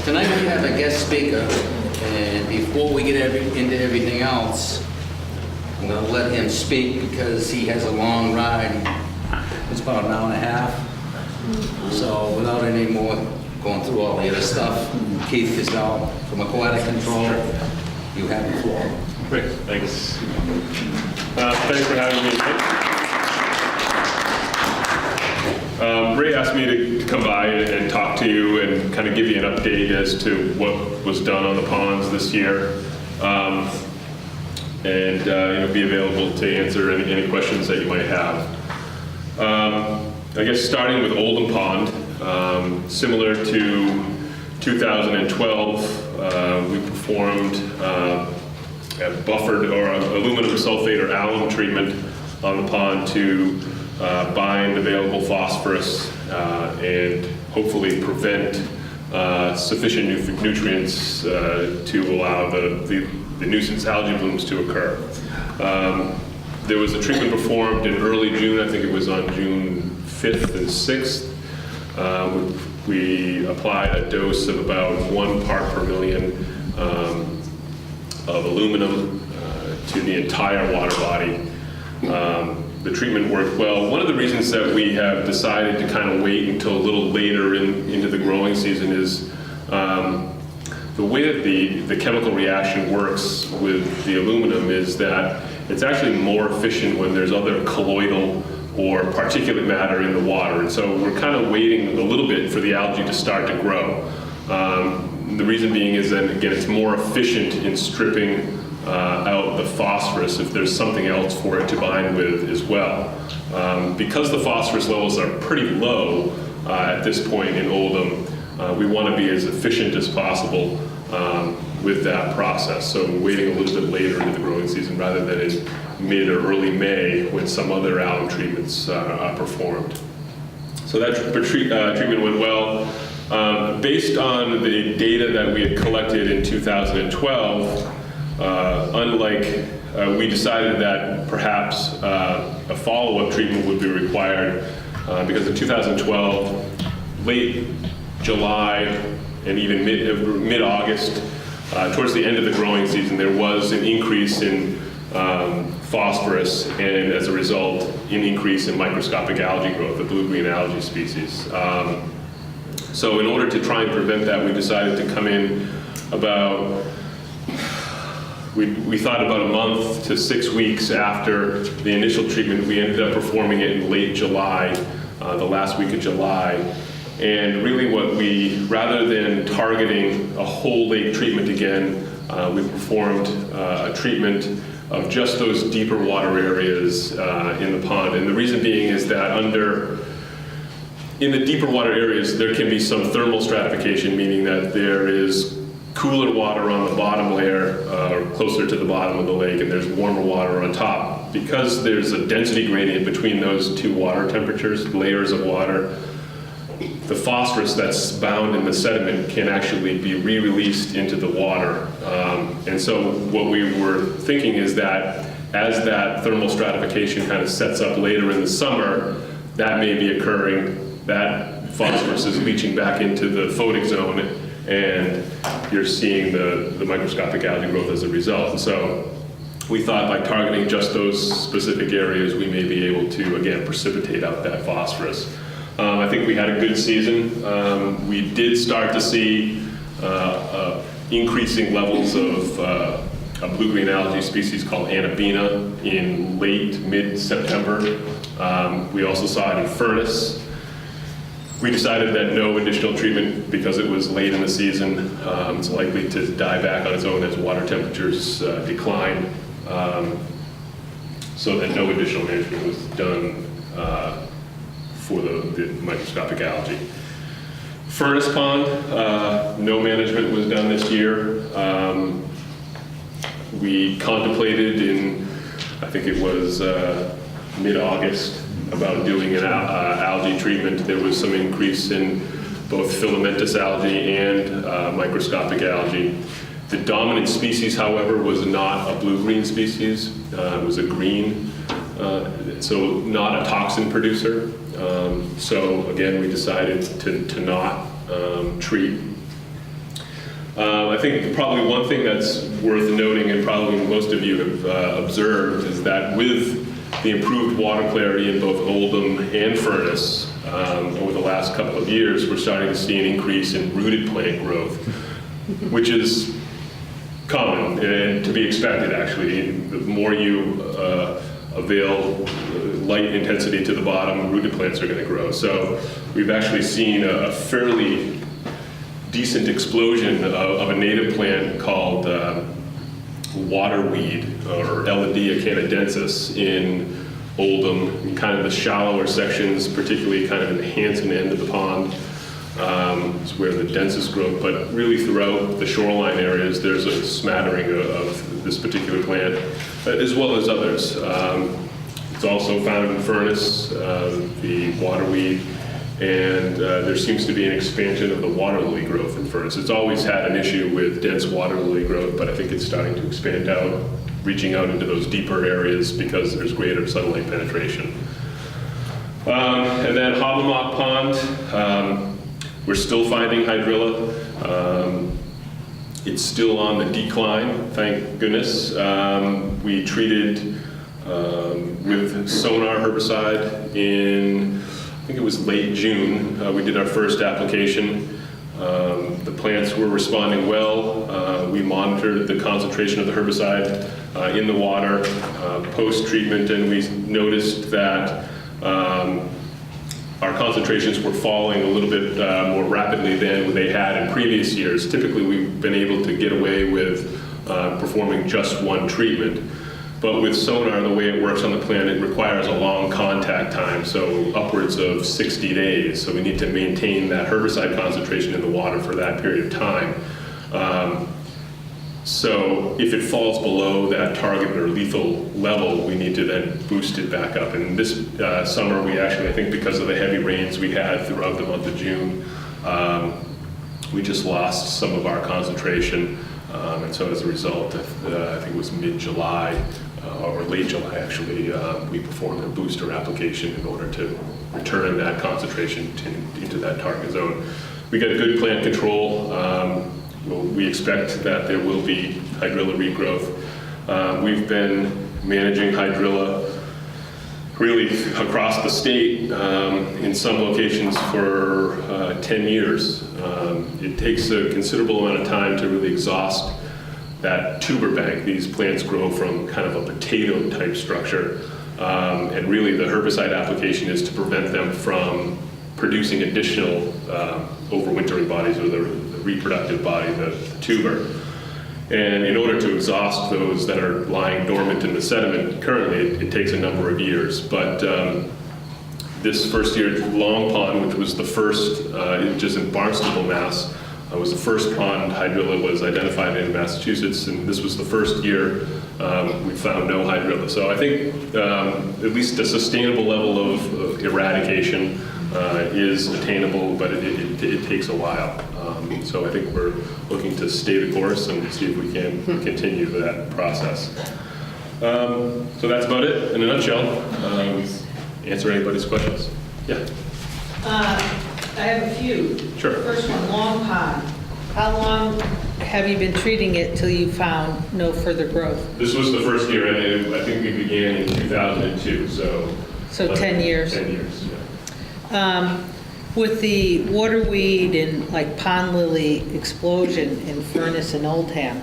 Tonight we have a guest speaker, and before we get into everything else, I'm going to let him speak because he has a long ride. It's about an hour and a half. So without any more going through all the other stuff, Keith is out from Aquatic Control. You have the floor. Great, thanks. Thanks for having me. Ray asked me to come by and talk to you and kind of give you an update as to what was done on the ponds this year, and be available to answer any questions that you might have. I guess starting with Oldham Pond, similar to 2012, we performed a buffered or aluminum sulfate or alum treatment on the pond to bind available phosphorus and hopefully prevent sufficient nutrients to allow the nuisance algae blooms to occur. There was a treatment performed in early June, I think it was on June 5th and 6th. We applied a dose of about 1 part per million of aluminum to the entire water body. The treatment worked well. One of the reasons that we have decided to kind of wait until a little later into the growing season is the way that the chemical reaction works with the aluminum is that it's actually more efficient when there's other colloidal or particulate matter in the water. And so we're kind of waiting a little bit for the algae to start to grow. The reason being is that, again, it's more efficient in stripping out the phosphorus if there's something else for it to bind with as well. Because the phosphorus levels are pretty low at this point in Oldham, we want to be as efficient as possible with that process. So we're waiting a little bit later into the growing season rather than in mid or early May when some other alum treatments are performed. So that treatment went well. Based on the data that we had collected in 2012, we decided that perhaps a follow-up treatment would be required because in 2012, late July and even mid-August, towards the end of the growing season, there was an increase in phosphorus and as a result, an increase in microscopic algae growth, the blue-green algae species. So in order to try and prevent that, we decided to come in about we thought about a month to 6 weeks after the initial treatment. We ended up performing it in late July, the last week of July. And really rather than targeting a whole lake treatment again, we performed a treatment of just those deeper water areas in the pond. And the reason being is that in the deeper water areas, there can be some thermal stratification, meaning that there is cooler water on the bottom layer, closer to the bottom of the lake, and there's warmer water on top. Because there's a density gradient between those two water temperatures, layers of water, the phosphorus that's bound in the sediment can actually be re-released into the water. And so what we were thinking is that as that thermal stratification kind of sets up later in the summer, that may be occurring, that phosphorus is leaching back into the photic zone, and you're seeing the microscopic algae growth as a result. And so we thought by targeting just those specific areas, we may be able to, again, precipitate out that phosphorus. I think we had a good season. We did start to see increasing levels of a blue-green algae species called Anabina in mid-September. We also saw it in Furnace. We decided that no additional treatment, because it was late in the season, it's likely to die back on its own as water temperatures decline, so that no additional management was done for the microscopic algae. Furnace Pond, no management was done this year. We contemplated in, I think it was mid-August, about doing an algae treatment. There was some increase in both filamentous algae and microscopic algae. The dominant species, however, was not a blue-green species. It was a green, so not a toxin producer. So again, we decided to not treat. I think probably one thing that's worth noting, and probably most of you have observed, is that with the improved water clarity in both Oldham and Furnace over the last couple of years, we're starting to see an increase in rooted plant growth, which is common and to be expected, actually. The more you avail light intensity to the bottom, rooted plants are going to grow. So we've actually seen a fairly decent explosion of a native plant called waterweed, or Elodea canadensis, in Oldham, in kind of the shallower sections, particularly kind of in the Hanson end of the pond. Is where the densest growth, but really throughout the shoreline areas, there's a smattering of this particular plant, as well as others. It's also found in Furnace, the waterweed, and there seems to be an expansion of the water lily growth in Furnace. It's always had an issue with dense water lily growth, but I think it's starting to expand out, reaching out into those deeper areas because there's greater sunlight penetration. And then Hoblemock Pond, we're still finding hydrilla. It's still on the decline, thank goodness. We treated with sonar herbicide in, I think it was late June. We did our first application. The plants were responding well. We monitored the concentration of the herbicide in the water post-treatment, and we noticed that our concentrations were falling a little bit more rapidly than they had in previous years. Typically, we've been able to get away with performing just one treatment. But with sonar, the way it works on the plant, it requires a long contact time, so upwards of 60 days. So we need to maintain that herbicide concentration in the water for that period of time. So if it falls below that target or lethal level, we need to then boost it back up. And this summer, we actually, I think because of the heavy rains we had throughout the month of June, we just lost some of our concentration. And so as a result, I think it was mid-July, or late July actually, we performed a booster application in order to return that concentration into that target zone. We got good plant control. We expect that there will be hydrilla regrowth. We've been managing hydrilla really across the state, in some locations for 10 years. It takes a considerable amount of time to really exhaust that tuber bank. These plants grow from kind of a potato type structure, and really the herbicide application is to prevent them from producing additional overwintering bodies, or the reproductive body, the tuber. And in order to exhaust those that are lying dormant in the sediment, currently it takes a number of years. But this first year, Long Pond, which was the first, just in Barnstable, Mass, was the first pond hydrilla was identified in Massachusetts, and this was the first year we found no hydrilla. So I think at least a sustainable level of eradication is attainable, but it takes a while. So I think we're looking to stay the course and see if we can continue that process. So that's about it in a nutshell. Answer anybody's questions. Yeah. I have a few. Sure. First one, Long Pond. How long have you been treating it till you found no further growth? This was the first year, and I think we began in 2002, so 10 years. 10 years, yeah. With the waterweed and like pond lily explosion in Furnace and Oldham,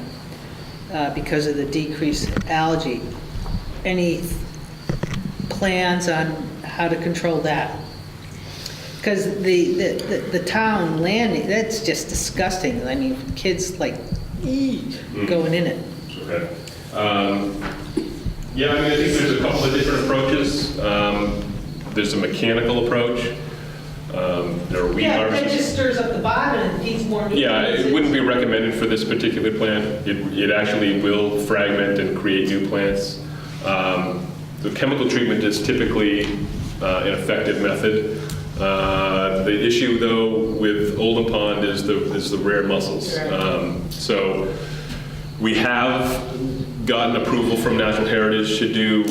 because of the decreased algae, any plans on how to control that? Because the town landing, that's just disgusting. I mean, kids like going in it. Okay. Yeah, I mean, I think there's a couple of different approaches. There's a mechanical approach. There are weed harvesters. That just stirs up the bottom and feeds more nutrients. Yeah, it wouldn't be recommended for this particular plant. It actually will fragment and create new plants. The chemical treatment is typically an effective method. The issue, though, with Oldham Pond is the rare mussels. So we have gotten approval from Natural Heritage to do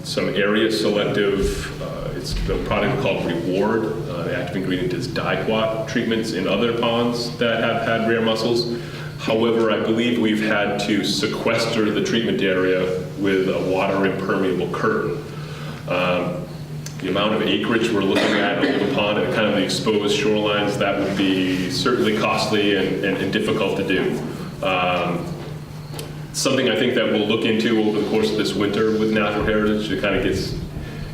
some area selective. It's the product called Reward, active ingredient is dicot treatments in other ponds that have had rare mussels. However, I believe we've had to sequester the treatment area with a water impermeable curtain. The amount of acreage we're looking at over the pond and kind of the exposed shorelines, that would be certainly costly and difficult to do. Something I think that we'll look into over the course of this winter with Natural Heritage. It kind of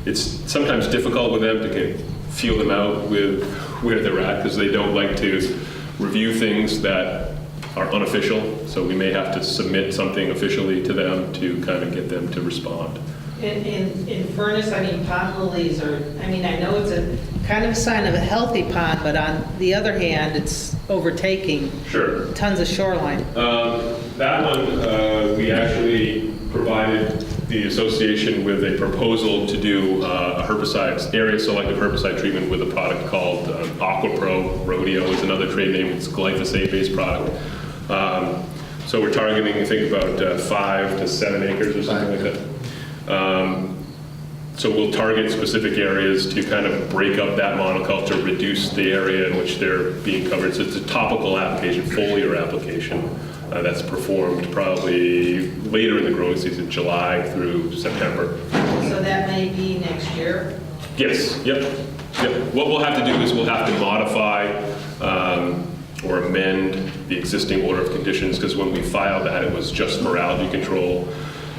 it's sometimes difficult with them to kind of feel them out with where they're at, because they don't like to review things that are unofficial. So we may have to submit something officially to them to kind of get them to respond. In Furnace, I mean, pond lilies are, I mean, I know it's a kind of a sign of a healthy pond, but on the other hand, it's overtaking Sure. tons of shoreline. That one, we actually provided the association with a proposal to do a herbicide, area selective herbicide treatment with a product called AquaPro. Rodeo is another trade name. It's a glyphosate-based product. So we're targeting, I think, about 5 to 7 acres or something like that. So we'll target specific areas to kind of break up that monoculture, reduce the area in which they're being covered. So it's a topical application, foliar application, that's performed probably later in the growing season, July through September. So that may be next year? Yes, yep. What we'll have to do is we'll have to modify or amend the existing order of conditions, because when we filed that, it was just for algae control.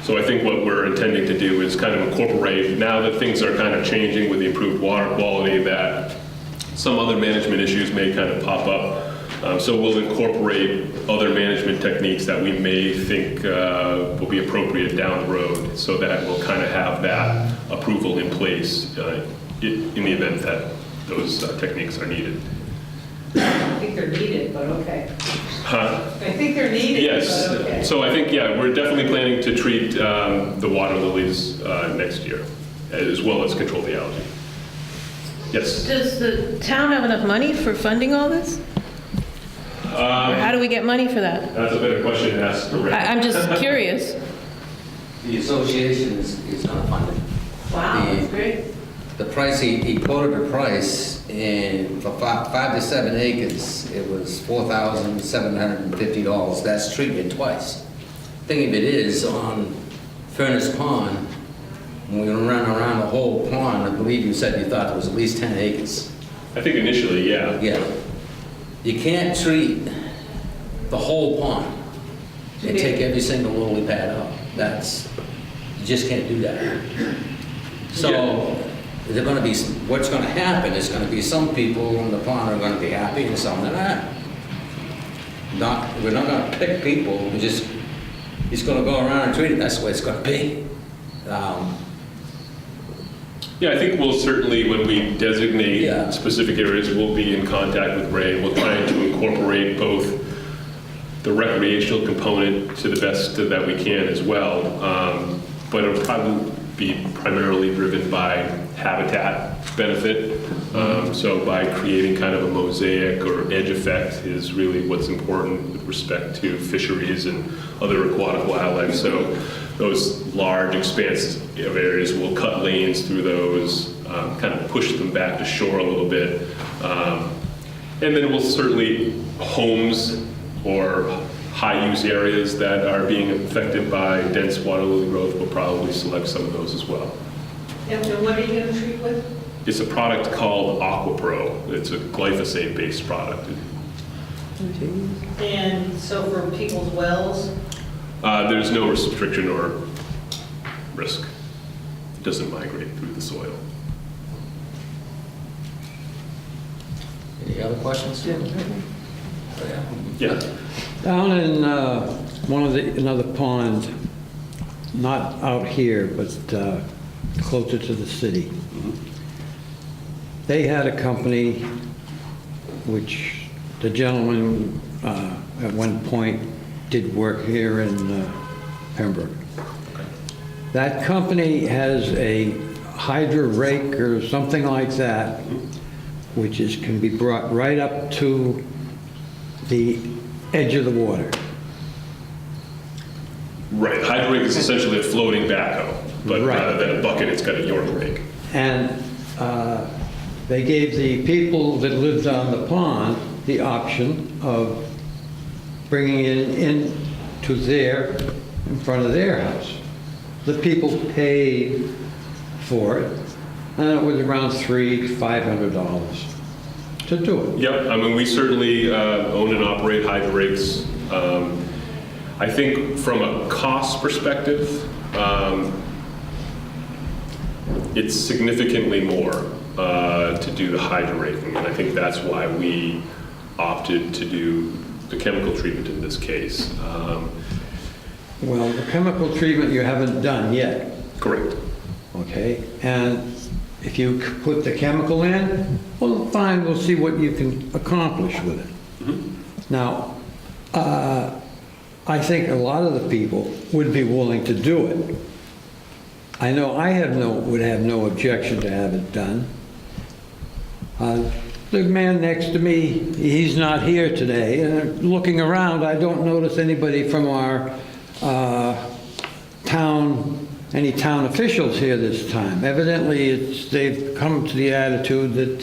So I think what we're intending to do is kind of incorporate, now that things are kind of changing with the improved water quality, that some other management issues may kind of pop up. So we'll incorporate other management techniques that we may think will be appropriate down the road, so that we'll kind of have that approval in place in the event that those techniques are needed. I think they're needed, but okay. Huh? I think they're needed, Yes. but okay. So I think, yeah, we're definitely planning to treat the water lilies next year, as well as control the algae. Yes? Does the town have enough money for funding all this? Or how do we get money for that? That's a better question to ask. I'm just curious. The association is going to fund it. Wow, that's great. The price, he quoted a price, and for 5 to 7 acres, it was $4,750. That's treated twice. Thing of it is, on Furnace Pond, when we ran around the whole pond, I believe you said you thought it was at least 10 acres. I think initially, yeah. Yeah. You can't treat the whole pond and take every single lily pad out. You just can't do that. So, they're going to be, what's going to happen is going to be some people in the pond are going to be happy and some are not. We're not going to pick people. He's going to go around and treat it. That's the way it's going to be. Yeah, I think we'll certainly, when we designate Yeah. specific areas, we'll be in contact with Ray. We'll try to incorporate both the recreational component to the best that we can as well. But it'll probably be primarily driven by habitat benefit. So by creating kind of a mosaic or edge effect is really what's important with respect to fisheries and other aquatic wildlife. So those large expanses of areas, will cut lanes through those, kind of push them back to shore a little bit. And then we'll certainly, homes or high-use areas that are being affected by dense water lily growth, will probably select some of those as well. And what are you going to treat with? It's a product called AquaPro. It's a glyphosate-based product. And so for people's wells? There's no restriction or risk. It doesn't migrate through the soil. Any other questions? Yeah. Down in another pond, not out here, but closer to the city, they had a company which the gentleman at one point did work here in Pembroke. That company has a hydro rake or something like that, which can be brought right up to the edge of the water. Right. Hydro rake is essentially a floating backhoe, but Right. rather than a bucket, it's got a York rake. And they gave the people that lived on the pond the option of bringing it in to in front of their house. The people paid for it, and it was around $300 to $500 to do it. Yep, I mean, we certainly own and operate hydro rigs. I think from a cost perspective, it's significantly more to do the hydro raking, and I think that's why we opted to do the chemical treatment in this case. Well, the chemical treatment you haven't done yet, Correct. okay? And if you put the chemical in, well, fine, we'll see what you can accomplish with it. Now, I think a lot of the people would be willing to do it. I know I would have no objection to have it done. The man next to me, he's not here today, and looking around, I don't notice anybody from our any town officials here this time. Evidently, they've come to the attitude that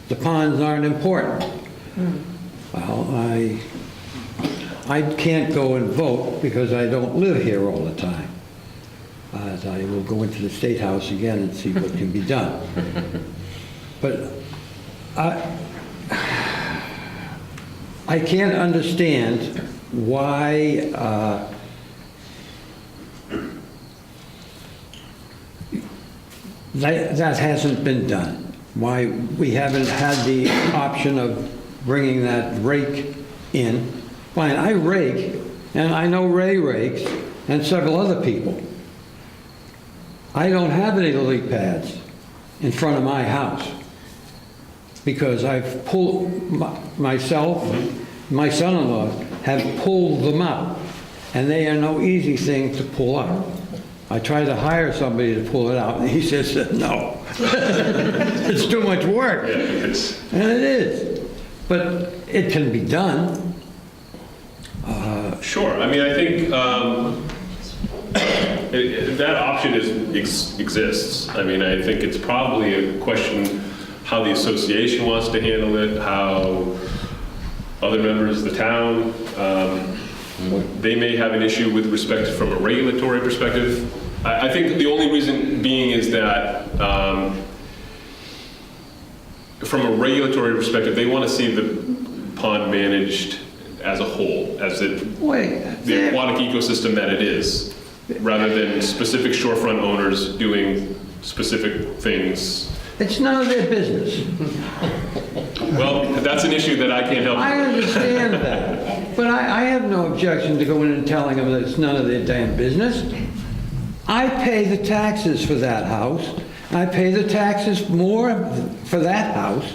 the ponds aren't important. Well, I can't go and vote because I don't live here all the time. I will go into the State House again and see what can be done. But I can't understand why that hasn't been done. Why we haven't had the option of bringing that rake in. Fine, I rake, and I know Ray rakes, and several other people. I don't have any lily pads in front of my house because I've pulled, myself, my son-in-law have pulled them out, and they are no easy thing to pull out. I tried to hire somebody to pull it out, and he says, no, it's too much work. Yeah, And it is, but it can be done. Sure. I mean, I think that option exists. I mean, I think it's probably a question how the association wants to handle it, how other members of the town, they may have an issue with respect from a regulatory perspective. I think the only reason being is that from a regulatory perspective, they want to see the pond managed as a whole, as the aquatic ecosystem that it is, rather than specific shorefront owners doing specific things. It's none of their business. Well, that's an issue that I can't help. I understand that, but I have no objection to going and telling them that it's none of their damn business. I pay the taxes for that house. I pay the taxes more for that house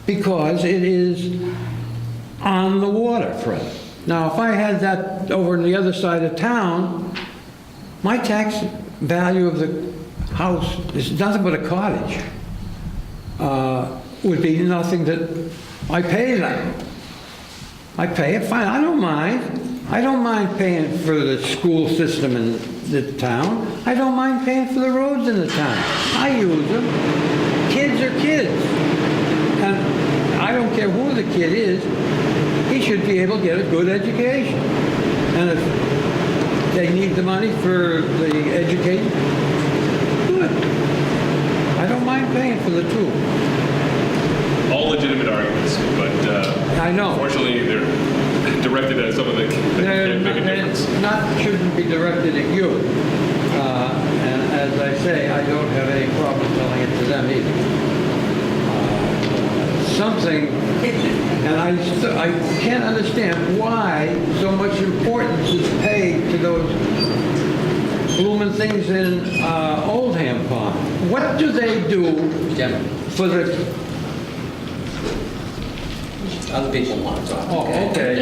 because it is on the waterfront. Now, if I had that over on the other side of town, my tax value of the house is nothing but a cottage. Would be nothing that I pay that. I pay it, fine, I don't mind. I don't mind paying for the school system in the town. I don't mind paying for the roads in the town. I use them. Kids are kids. And I don't care who the kid is, he should be able to get a good education. And if they need the money for the education, good. I don't mind paying for the two. All legitimate arguments, but I know. Unfortunately, they're directed at some of the that make a difference. Shouldn't be directed at you. And as I say, I don't have any problem telling it to them either. Something, and I can't understand why so much importance is paid to those blooming things in Oldham Pond. What do they do for the... Other people want to talk. Oh, okay.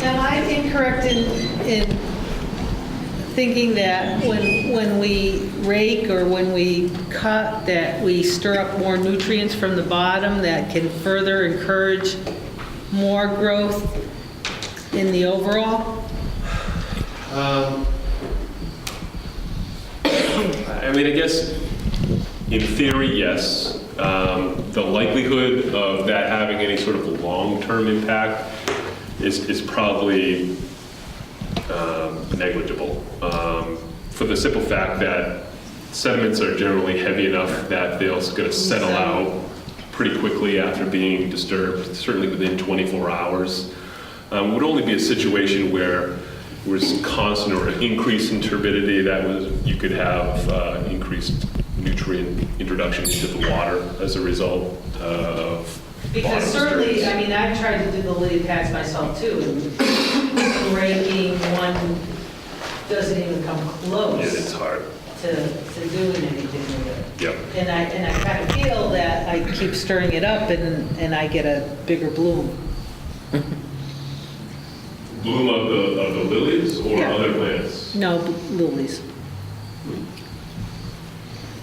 Am I incorrect in thinking that when we rake or when we cut, that we stir up more nutrients from the bottom that can further encourage more growth in the overall? I mean, I guess In theory, yes. The likelihood of that having any sort of long-term impact is probably negligible, for the simple fact that sediments are generally heavy enough that they're going to settle out pretty quickly after being disturbed, certainly within 24 hours. It would only be a situation where there was constant or an increase in turbidity that you could have increased nutrient introduction into the water as a result of Because bottom certainly, disturbance. I mean, I've tried to do the lily pads myself too, and breaking one doesn't even come close. Yeah, it's hard. To doing anything with it. Yep. And I kind of feel that I keep stirring it up and I get a bigger bloom. Bloom of the lilies or Yeah. other plants? No, lilies.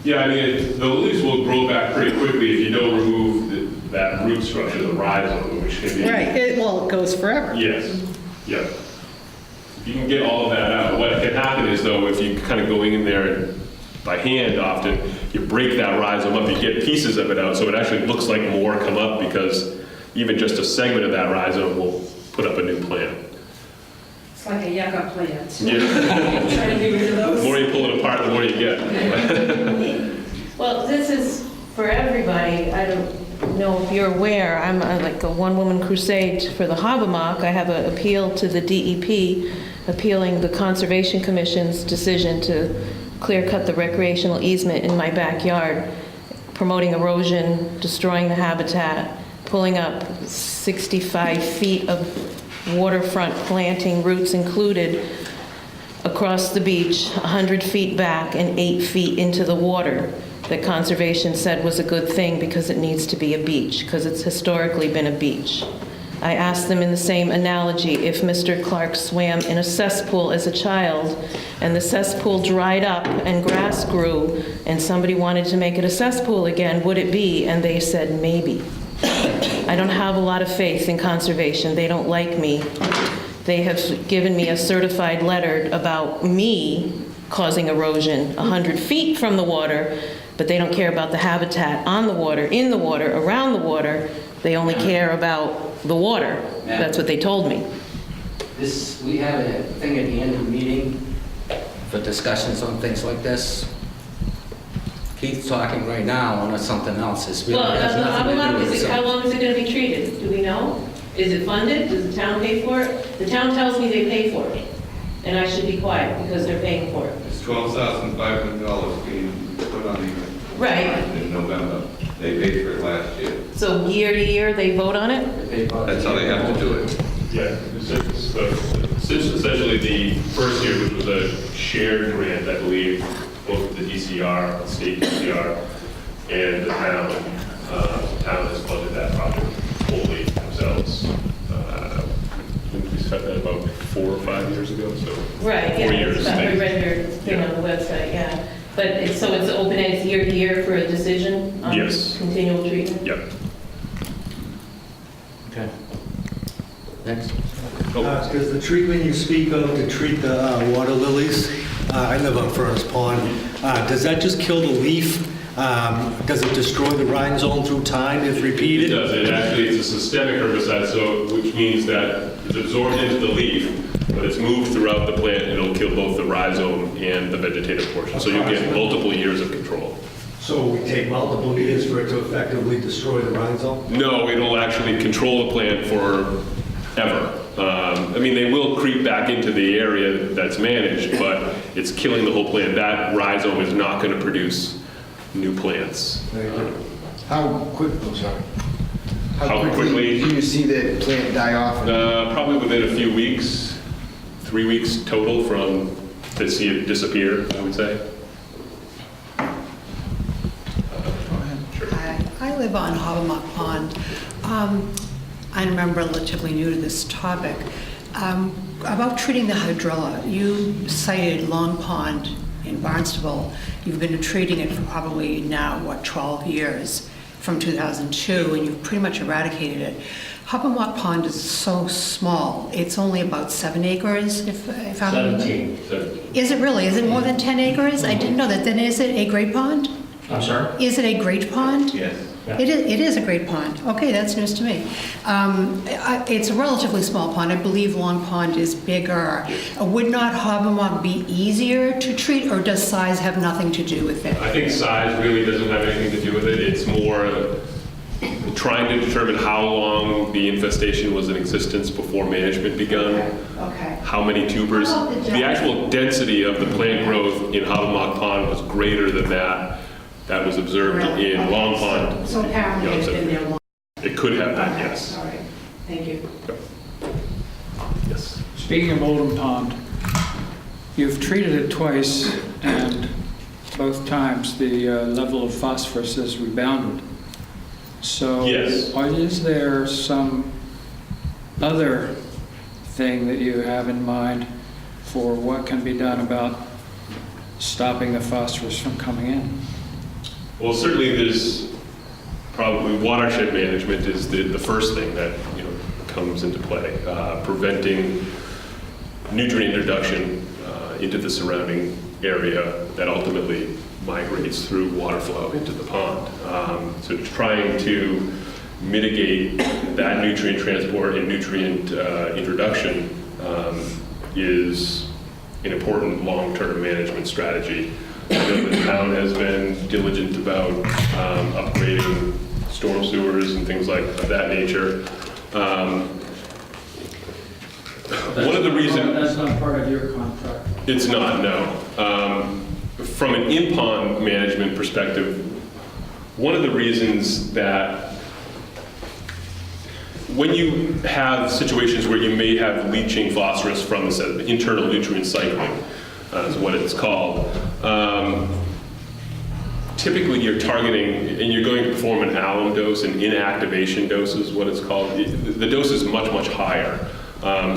Yeah, I mean, the lilies will grow back pretty quickly if you don't remove that root structure, the rhizome, which can be. Right, it goes forever. Yes, yep. You can get all of that out. What can happen is though, if you kind of going in there and by hand often, you break that rhizome up, you get pieces of it out, so it actually looks like more come up because even just a segment of that rhizome will put up a new plant. It's like a yucca plant. Yeah. Trying to get rid of The those. more you pull it apart, the more you get. Well, this is for everybody. I don't know if you're aware, I'm like a one-woman crusade for the Hobbamock. I have an appeal to the DEP, appealing the Conservation Commission's decision to clear-cut the recreational easement in my backyard, promoting erosion, destroying the habitat, pulling up 65 feet of waterfront planting, roots included, across the beach, 100 feet back and 8 feet into the water, that conservation said was a good thing because it needs to be a beach, because it's historically been a beach. I asked them in the same analogy, if Mr. Clark swam in a cesspool as a child and the cesspool dried up and grass grew and somebody wanted to make it a cesspool again, would it be? And they said maybe. I don't have a lot of faith in conservation. They don't like me. They have given me a certified letter about me causing erosion 100 feet from the water, but they don't care about the habitat on the water, in the water, around the water. They only care about the water. That's what they told me. We have a thing at the end of the meeting for discussions on things like this. Keith's talking right now on something else. This really Well, has how nothing to long do with is it, how long is it going to be treated? Do we know? Is it funded? Does the town pay for it? The town tells me they pay for it, and I should be quiet because they're paying for it. It's $12,500 being put on the. Right. In November. They paid for it last year. So year to year, they vote on it? That's how they have to do it. Yeah, since essentially the first year, which was a shared grant, I believe, both the DCR, state DCR, and the town has funded that project fully themselves. We started that about 4 or 5 years ago, so. Right, 4 yeah, years. it's about, I read your thing on the website, yeah. But it's, so it's open, and it's year to year for a decision on Yes. continual treatment? Yep. Okay. Next. Does the treatment you speak of to treat the water lilies, I live on Furnace Pond, does that just kill the leaf? Does it destroy the rhizome through time if It repeated? does. It actually, it's a systemic herbicide, so, which means that it's absorbed into the leaf, but it's moved throughout the plant, and it'll kill both the rhizome and the vegetative portion. So you'll get multiple years of control. So we take multiple years for it to effectively destroy the rhizome? No, it'll actually control the plant forever. I mean, they will creep back into the area that's managed, but it's killing the whole plant. That rhizome is not going to produce new plants. How quick, oh, sorry. How quickly? do you see the plant die off? Probably within a few weeks, 3 weeks total from to see it disappear, I would say. Hi, I live on Hobbamock Pond. I'm relatively new to this topic. About treating the hydrilla, you cited Long Pond in Barnstable. You've been treating it for probably now, 12 years, from 2002, and you've pretty much eradicated it. Hobbamock Pond is so small. It's only about 7 acres, if I'm... 17. Is it really? Is it more than 10 acres? I didn't know that. Then is it a great pond? I'm sorry? Is it a great pond? Yes. It is a great pond. Okay, that's news to me. It's a relatively small pond. I believe Long Pond is bigger. Would not Hobomok be easier to treat, or does size have nothing to do with it? I think size really doesn't have anything to do with it. It's more trying to determine how long the infestation was in existence before management begun. Okay. How many tubers. How about the The actual density of the plant growth in Hobomok Pond was greater than that was observed Really? in Okay, Long Pond. So apparently it's been there long. It could have been, Okay, yes. all right. Thank you. Yes. Speaking of Oldham Pond, you've treated it twice, and both times the level of phosphorus has rebounded. So Yes. is there some other thing that you have in mind for what can be done about stopping the phosphorus from coming in? Well, certainly there's probably watershed management is the first thing that comes into play. Preventing nutrient introduction into the surrounding area that ultimately migrates through water flow into the pond. So trying to mitigate that nutrient transport and nutrient introduction is an important long-term management strategy. I know the town has been diligent about upgrading storm sewers and things like of that nature. One of the reasons... That's not part of your contract. It's not, no. From an in-pond management perspective, one of the reasons that when you have situations where you may have leaching phosphorus from the sediment, internal nutrient cycling is what it's called, typically you're targeting, and you're going to perform an alum dose, an inactivation dose is what it's called. The dose is much, much higher.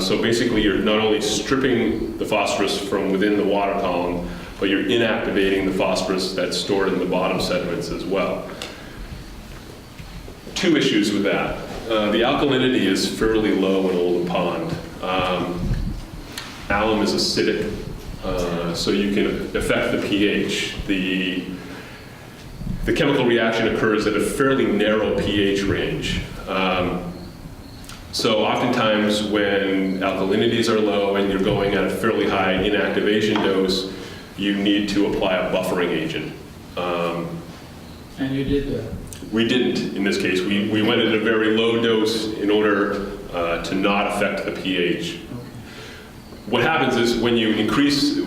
So basically you're not only stripping the phosphorus from within the water column, but you're inactivating the phosphorus that's stored in the bottom sediments as well. Two issues with that. The alkalinity is fairly low in Oldham Pond. Alum is acidic, so you can affect the pH. The chemical reaction occurs at a fairly narrow pH range. So oftentimes when alkalinities are low and you're going at a fairly high inactivation dose, you need to apply a buffering agent. And you did that? We didn't in this case. We went at a very low dose in order to not affect the pH. What happens is when you increase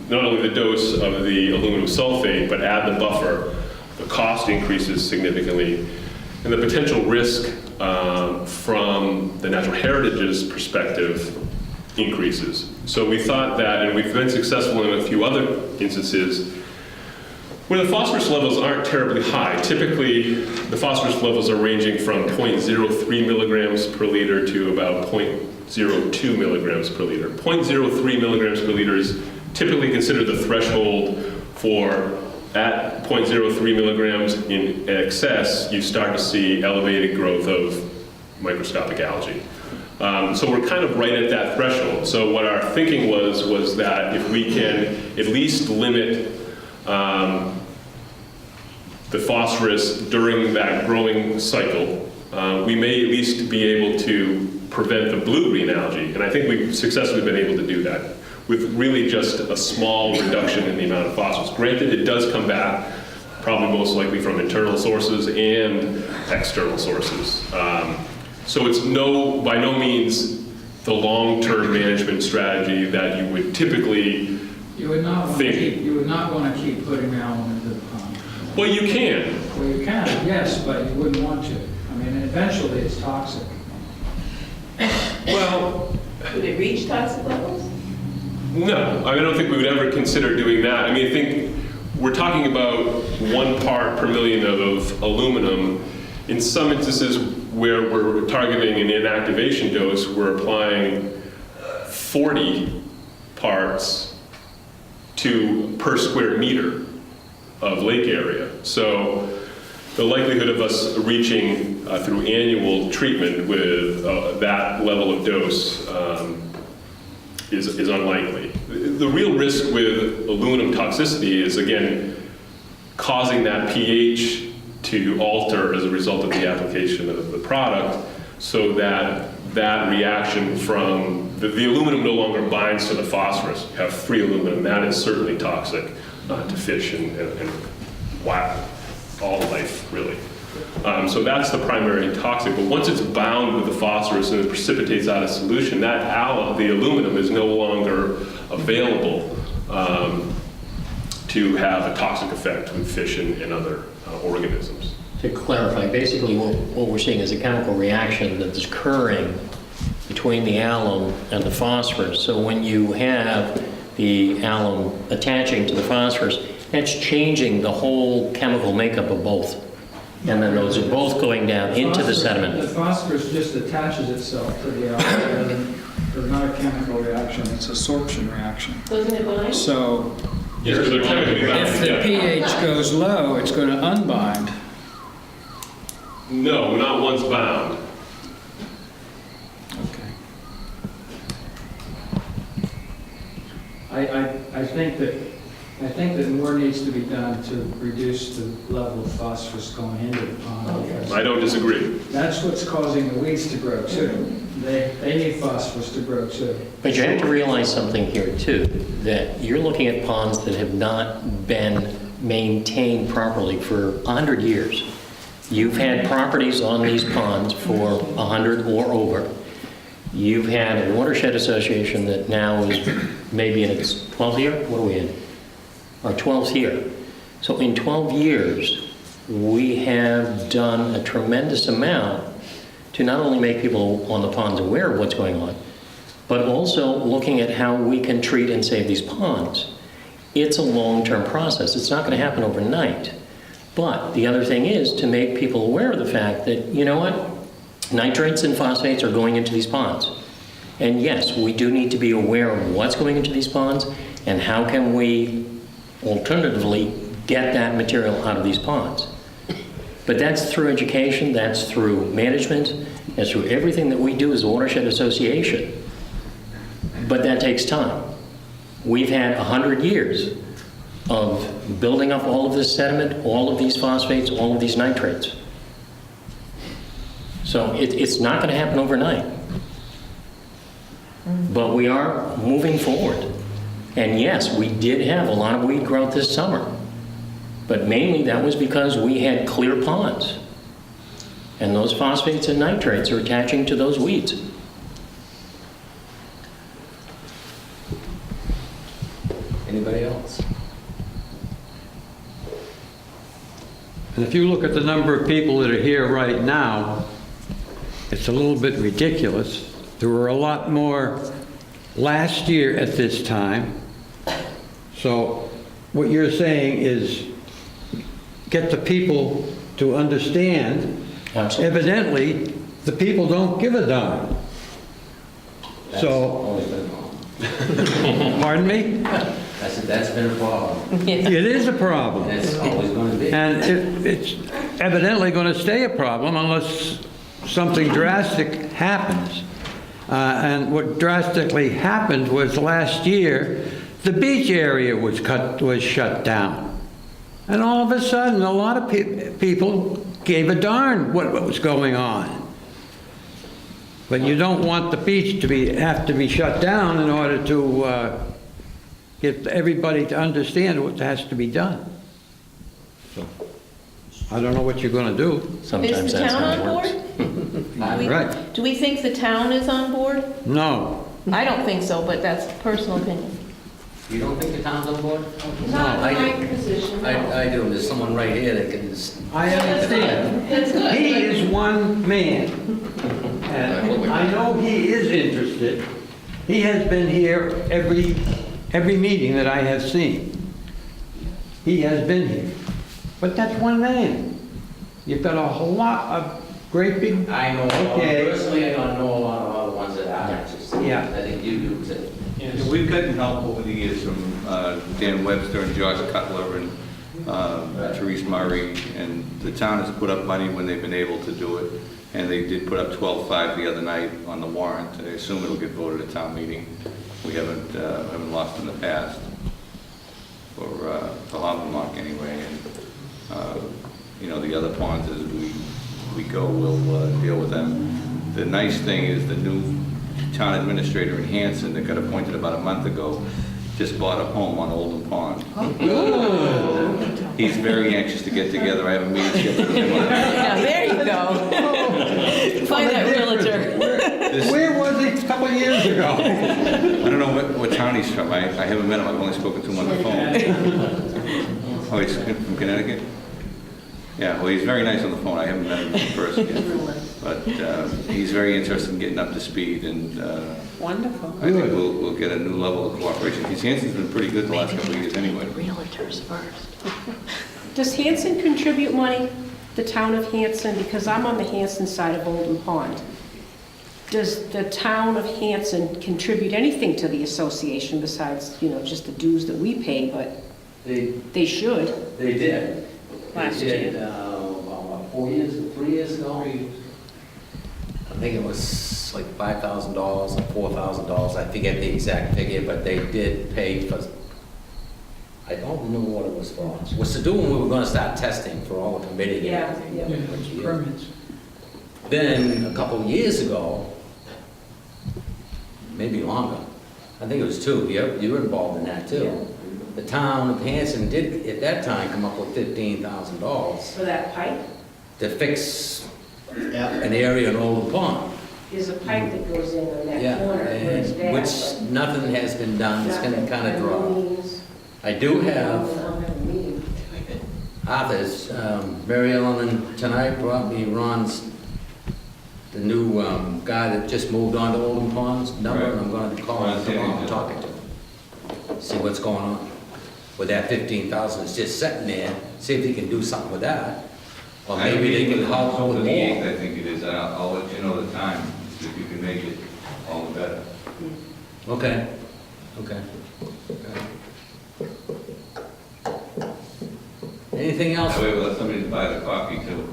not only the dose of the aluminum sulfate, but add the buffer, the cost increases significantly, and the potential risk from the natural heritage's perspective increases. So we thought that, and we've been successful in a few other instances, where the phosphorus levels aren't terribly high. Typically, the phosphorus levels are ranging from 0.03 milligrams per liter to about 0.02 milligrams per liter. 0.03 milligrams per liter is typically considered the threshold for, at 0.03 milligrams in excess, you start to see elevated growth of microscopic algae. So we're kind of right at that threshold. So what our thinking was that if we can at least limit the phosphorus during that growing cycle, we may at least be able to prevent the blue-green algae. And I think we've successfully been able to do that with really just a small reduction in the amount of phosphorus. Granted, it does come back, probably most likely from internal sources and external sources. So it's by no means the long-term management strategy that you would typically You would not want to think. you would not want to keep putting alum into the pond. Well, you can. Well, you can, yes, but you wouldn't want to. I mean, eventually it's toxic. Well, Would it reach toxic levels? no, I don't think we would ever consider doing that. I mean, I think we're talking about 1 part per million of aluminum. In some instances where we're targeting an inactivation dose, we're applying 40 parts per square meter of lake area. So the likelihood of us reaching through annual treatment with that level of dose is unlikely. The real risk with aluminum toxicity is, again, causing that pH to alter as a result of the application of the product, so that that reaction from the aluminum no longer binds to the phosphorus. You have free aluminum. That is certainly toxic to fish and all life, really. So that's the primary toxic. But once it's bound with the phosphorus and it precipitates out of solution, the aluminum is no longer available to have a toxic effect with fish and other organisms. To clarify, basically what we're seeing is a chemical reaction that is occurring between the alum and the phosphorus. So when you have the alum attaching to the phosphorus, that's changing the whole chemical makeup of both. And then those are both going down into the sediment. The phosphorus just attaches itself to the alum. It's not a chemical reaction, it's a sorption reaction. Doesn't it bind? So Yes, they're chemically bound. if the Yeah. pH goes low, it's going to unbind. No, not once bound. Okay. I think that more needs to be done to reduce the level of phosphorus going into the pond. because I don't disagree. That's what's causing the weeds to grow too. They need phosphorus to grow too. But you have to realize something here too, that you're looking at ponds that have not been maintained properly for 100 years. You've had properties on these ponds for 100 or over. You've had a watershed association that now is maybe in its 12th year? What are we in? Our 12th year. So in 12 years, we have done a tremendous amount to not only make people on the ponds aware of what's going on, but also looking at how we can treat and save these ponds. It's a long-term process. It's not going to happen overnight. But the other thing is to make people aware of the fact that, you know what, nitrates and phosphates are going into these ponds. And yes, we do need to be aware of what's going into these ponds and how can we alternatively get that material out of these ponds. But that's through education, that's through management, that's through everything that we do as a watershed association. But that takes time. We've had 100 years of building up all of this sediment, all of these phosphates, all of these nitrates. So it's not going to happen overnight. But we are moving forward. And yes, we did have a lot of weed growth this summer. But mainly that was because we had clear ponds. And those phosphates and nitrates are attaching to those weeds. Anybody else? And if you look at the number of people that are here right now, it's a little bit ridiculous. There were a lot more last year at this time. So what you're saying is get the people to understand. Absolutely. Evidently, the people don't give a darn. So, Always been a problem. pardon me? That's been a problem. It is a problem. And it's always going to be. And it's evidently going to stay a problem unless something drastic happens. And what drastically happened was last year, the beach area was shut down. And all of a sudden, a lot of people gave a darn what was going on. But you don't want the beach to have to be shut down in order to get everybody to understand what has to be done. So, I don't know what you're going to do. Sometimes Is the that's town how it on works. board? Right. Do we think the town is on board? No. I don't think so, but that's personal opinion. You don't think the town's on board? Not I in do. my position, no. I do. There's someone right here that can just... I understand. That's good. He is one man, and I know he is interested. He has been here every meeting that I have seen. He has been here. But that's one man. You've got a whole lot of great big... I know, Okay. personally, I don't know a lot of other ones that are interested. Yeah. I think you do too. Yeah, we've gotten help over the years from Dan Webster and Josh Cutler and Therese Murray, and the town has put up money when they've been able to do it, and they did put up 12.5 the other night on the warrant. I assume it'll get voted at town meeting. We haven't lost in the past for Hobbenlock anyway. And You know, the other ponds, as we go, we'll deal with them. The nice thing is the new town administrator in Hanson that got appointed about a month ago just bought a home on Oldham Pond. He's very anxious to get together. I have a meeting scheduled with him on Yeah, there you go. Find that realtor. Where was he a couple of years ago? I don't know what town he's from. I haven't met him. I've only spoken to him on the phone. Oh, he's from Connecticut? Yeah, well, he's very nice on the phone. I haven't met him in person yet. But he's very interested in getting up to speed, and Wonderful. I think we'll get a new level of cooperation. Because Hanson's been pretty good the last couple of years anyway. Realtors first. Does Hanson contribute money, the town of Hanson? Because I'm on the Hanson side of Oldham Pond. Does the town of Hanson contribute anything to the association besides, you know, just the dues that we pay, but they should? They did. Last They did, year. about 3 years ago. I think it was like $5,000 or $4,000. I forget the exact figure, but they did pay for, I don't remember what it was for. It was to do when we were gonna start testing for all the permitting Yeah, and yeah. everything. Permits. Then, a couple of years ago, maybe longer, I think it was 2, you were involved in that too. The town of Hanson did, at that time, come up with $15,000 For that pipe? to fix an area in Old Pond. There's a pipe that goes in on that Yeah, corner where it's and bad, which nothing has been done, it's gonna nothing. kind of draw. Meetings. I do have, I'll have a meeting. Arthur's, Mary Ellen tonight brought me Ron's, the new guy that just moved on to Oldham Pond's number, and I'm gonna call him tomorrow and talk to him. See what's going on with that 15,000, it's just sitting there, see if they can do something with that. Or maybe they can help Over with the 8th, more. I think it is. I'll let you know the time. If you can make it, all the better. Okay, okay. Anything else? That way we'll let somebody buy the coffee too.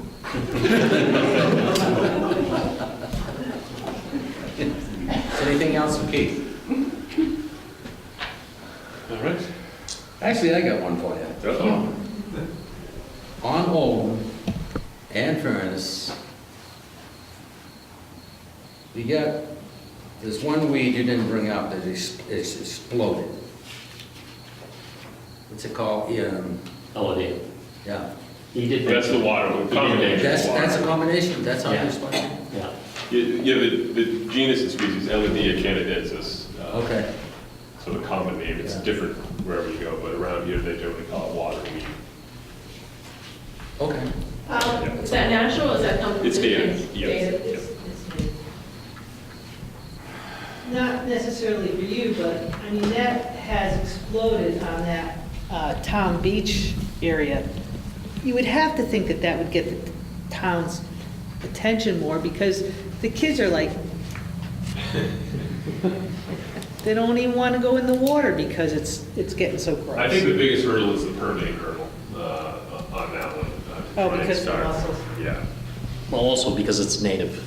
Anything else for Keith? All right. Actually, I got one for you. On Oldham and Furnace, you got, there's one weed you didn't bring up that exploded. What's it called? Holiday. Yeah. He did. That's the water, the combination of water. That's a combination, that's how Yeah. you're supposed to. Yeah. Yeah, the genus and species, Elodea canadensis. Okay. So the common name, it's Yeah. different wherever you go, but around here they generally call it waterweed. Okay. Is that natural or is that come from? It's native, yes. Native. Yep. Not necessarily for you, but, I mean, that has exploded on that town beach area. You would have to think that that would get the town's attention more, because the kids are like, they don't even want to go in the water because it's getting so gross. I think the biggest hurdle is the permitting hurdle on that one. Oh, Trying to because of the start- mussels. Yeah. Well, also because it's native.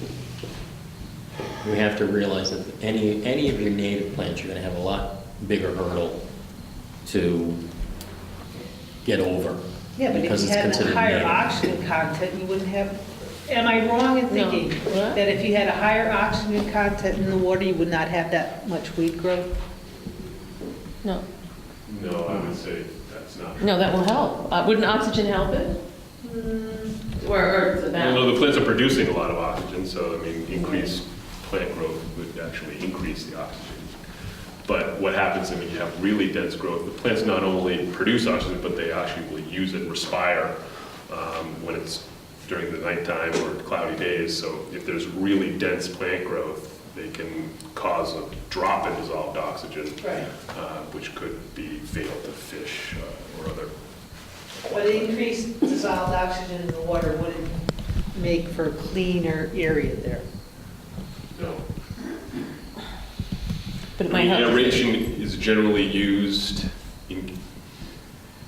We have to realize that any of your native plants, you're gonna have a lot bigger hurdle to get over. Yeah, but if because you it's had a considered higher native. oxygen content, you wouldn't have, am I wrong in No. thinking What? that if you had a higher oxygen content in the water, you would not have that much weed growth? No, No, I would say that's not. no, that will help. Wouldn't oxygen help it? Or the Well, balance? no, the plants are producing a lot of oxygen, so, I mean, increased plant growth would actually increase the oxygen. But what happens when you have really dense growth, the plants not only produce oxygen, but they actually will use it, respire, when it's during the nighttime or cloudy days. So if there's really dense plant growth, they can cause a drop in dissolved oxygen, which could be fatal to fish or other. But increased dissolved oxygen in the water wouldn't make for a cleaner area there. No. But it might help. Aeration is generally used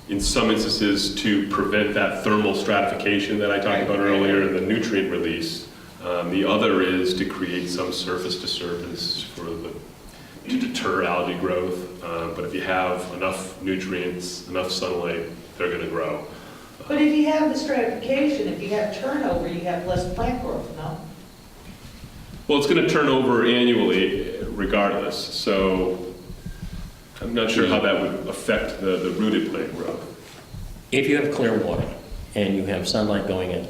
in some instances to prevent that thermal stratification that I talked about earlier and the nutrient release. The other is to create some surface disturbance to deter algae growth. But if you have enough nutrients, enough sunlight, they're going to grow. But if you have the stratification, if you have turnover, you have less plant growth, no? Well, it's going to turn over annually regardless, so I'm not sure how that would affect the rooted plant growth. If you have clear water and you have sunlight going in,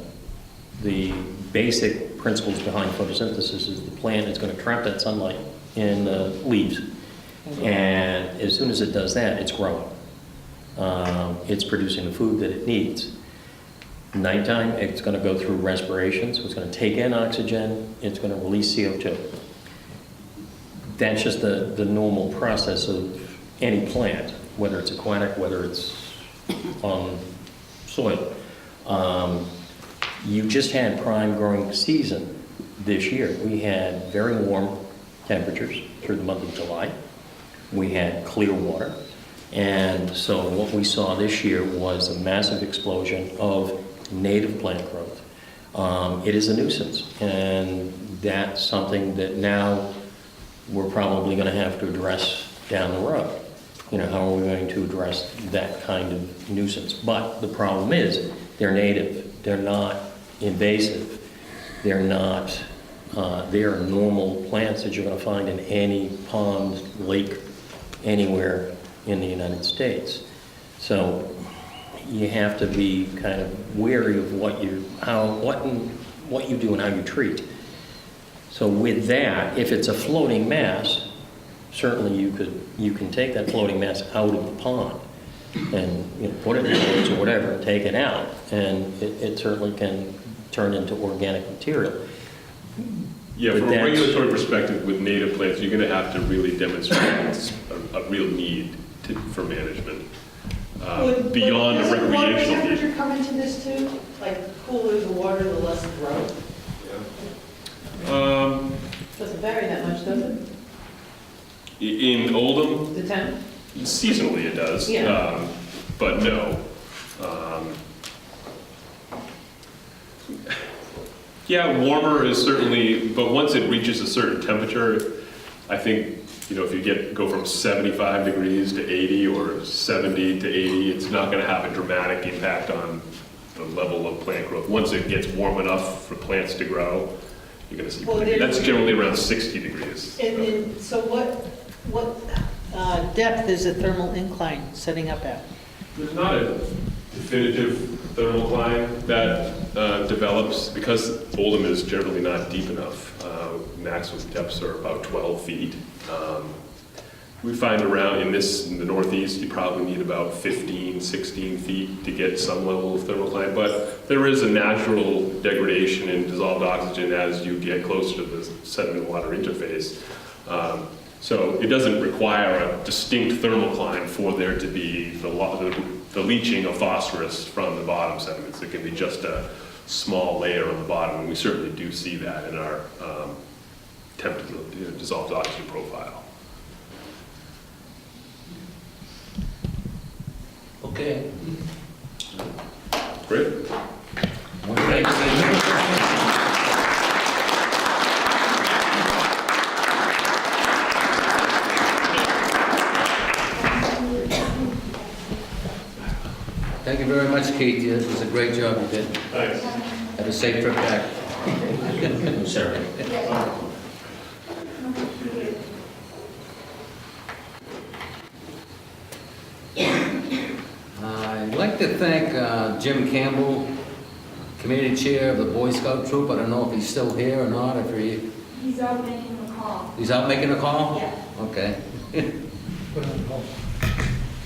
the basic principles behind photosynthesis is the plant is going to trap that sunlight in the leaves. And as soon as it does that, it's growing. It's producing the food that it needs. Nighttime, it's going to go through respiration, so it's going to take in oxygen, it's going to release CO2. That's just the normal process of any plant, whether it's aquatic, whether it's on soil. You just had prime growing season this year. We had very warm temperatures through the month of July. We had clear water. And so what we saw this year was a massive explosion of native plant growth. It is a nuisance, and that's something that now we're probably going to have to address down the road. You know, how are we going to address that kind of nuisance? But the problem is, they're native, they're not invasive, they're not, they are normal plants that you're going to find in any pond, lake, anywhere in the United States. So you have to be kind of wary of what you do and how you treat. So with that, if it's a floating mass, certainly you can take that floating mass out of the pond and put it in the woods or whatever, and take it out, and it certainly can turn into organic material. Yeah, But from a that's- regulatory perspective with native plants, you're going to have to really demonstrate a real need for management beyond a recreational Water need. temperature come into this too? Like, the cooler the water, the less the growth? Doesn't vary that much, does it? In Oldham, The temp? seasonally it does, Yeah. but no. Yeah, warmer is certainly, but once it reaches a certain temperature, I think, if you go from 75 degrees to 80 or 70 to 80, it's not going to have a dramatic impact on the level of plant growth. Once it gets warm enough for plants to grow, you're going to see, that's generally around 60 degrees. And so what depth is a thermal incline setting up at? There's not a definitive thermal climb that develops because Oldham is generally not deep enough. Maximum depths are about 12 feet. We find in the Northeast, you probably need about 15, 16 feet to get some level of thermal climb, but there is a natural degradation in dissolved oxygen as you get closer to the sediment-water interface. So it doesn't require a distinct thermal climb for there to be the leaching of phosphorus from the bottom sediments. It can be just a small layer on the bottom, and we certainly do see that in our temperature dissolved oxygen profile. Okay. Great. Thank you very much, Keith. It was a great job you did. Thanks. Have a safe trip back. Sorry. I'd like to thank Jim Campbell, committee chair of the Boy Scout troop. I don't know if he's still here or not. He's out making a call. He's out making a call? Yeah. Okay.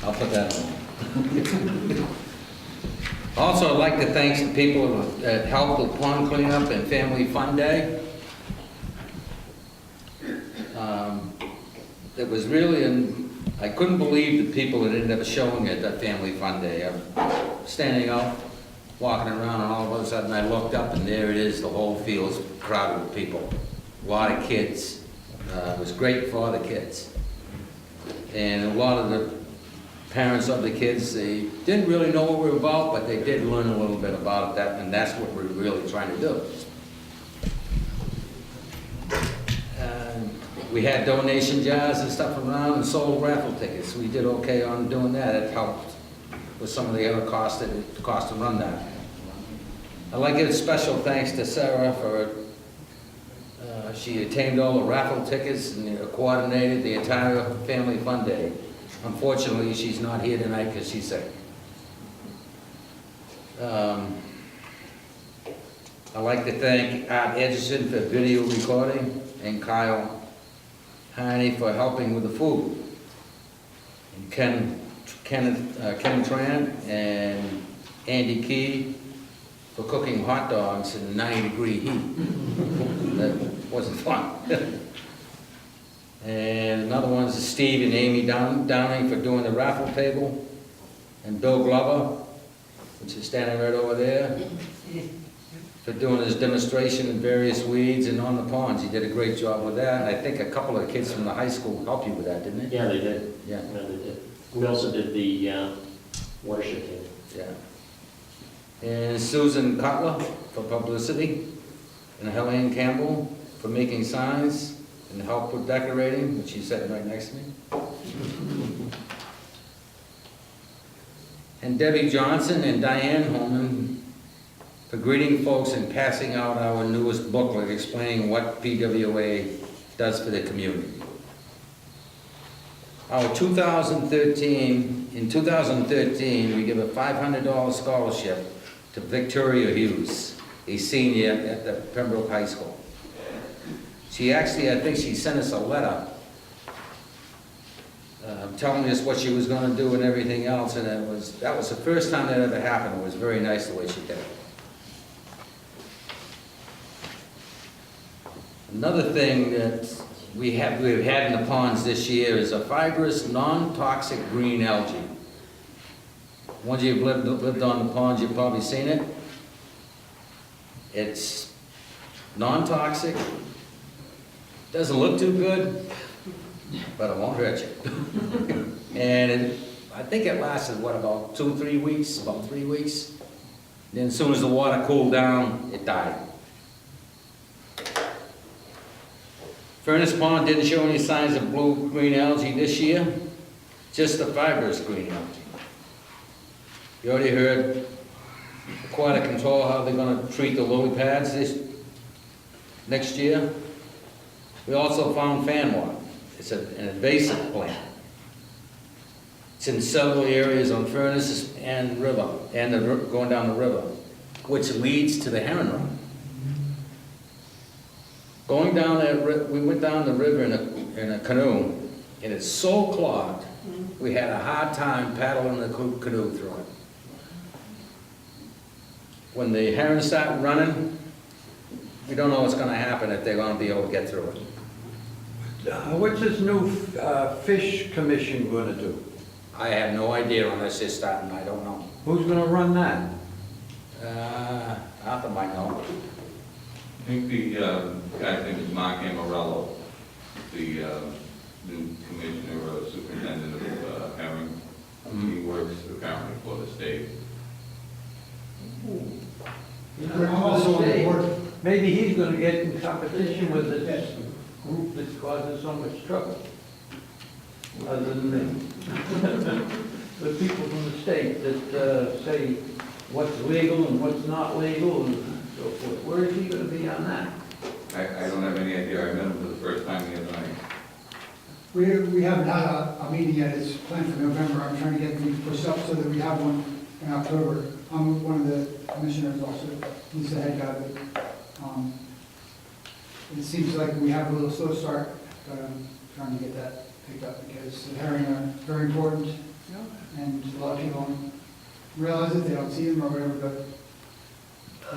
I'll put that on. Also, I'd like to thank the people that helped with pond cleanup and Family Fun Day. It was really, I couldn't believe the people that ended up showing at that Family Fun Day. I'm standing up, walking around, and all of a sudden I looked up, and there it is, the whole field's crowded with people. A lot of kids. It was great for the kids. And a lot of the parents of the kids, they didn't really know what we were about, but they did learn a little bit about it, and that's what we're really trying to do. We had donation jars and stuff around and sold raffle tickets. We did okay on doing that. It helped with some of the other costs to run that. I'd like to give special thanks to Sarah for, she attained all the raffle tickets and coordinated the entire family fun day. Unfortunately, she's not here tonight because she's sick. I'd like to thank Art Edgerton for video recording and Kyle Heine for helping with the food. And Ken Tran and Andy Key for cooking hot dogs in 90-degree heat. That wasn't fun. And another one is Steve and Amy Downing for doing the raffle table, and Bill Glover, which is standing right over there, for doing his demonstration in various weeds and on the ponds. He did a great job with that, and I think a couple of kids from the high school helped you with that, didn't they? Yeah, they did. Yeah. Yeah, they did. We also did the watershed thing. Yeah. And Susan Cutler for publicity, and Helene Campbell for making signs and help with decorating, which she's sitting right next to me. And Debbie Johnson and Diane Holman for greeting folks and passing out our newest booklet explaining what PWA does for the community. In 2013, we give a $500 scholarship to Victoria Hughes, a senior at the Pembroke High School. She actually, I think she sent us a letter telling us what she was going to do and everything else, and that was the first time that ever happened. It was very nice the way she did it. Another thing that we've had in the ponds this year is a fibrous, non-toxic green algae. Once you've lived on the ponds, you've probably seen it. It's non-toxic, doesn't look too good, but it won't hurt you. And I think it lasted, what, about 2-3 weeks, about 3 weeks. Then as soon as the water cooled down, it died. Furnace Pond didn't show any signs of blue-green algae this year, just the fibrous green algae. You already heard Aquatic Control, how they're going to treat the lily pads next year. We also found fanwort. It's an invasive plant. It's in several areas on Furnace and river, and going down the river, which leads to the heron run. Going down that, we went down the river in a canoe, and it's so clogged, we had a hard time paddling the canoe through it. When the herons start running, we don't know what's going to happen, if they're going to be able to get through it. What's this new fish commission going to do? I have no idea unless they're starting, I don't know. Who's going to run that? Arthur might know. I think the guy's name is Mark Amarello, the new commissioner or superintendent of herring. He works apparently for the state. Maybe he's going to get in competition with this group that's causing so much trouble. Other than me. The people from the state that say what's legal and what's not legal and so forth. Where is he going to be on that? I don't have any idea. I met him for the first time the other night. We haven't had a meeting yet. It's planned for November. I'm trying to get things pushed up so that we have one in October. I'm one of the commissioners also. He's the head guy. But, it seems like we have a little slow start, but I'm trying to get that picked up because the herring are very important. And a lot of people don't realize it. They don't see them or whatever, but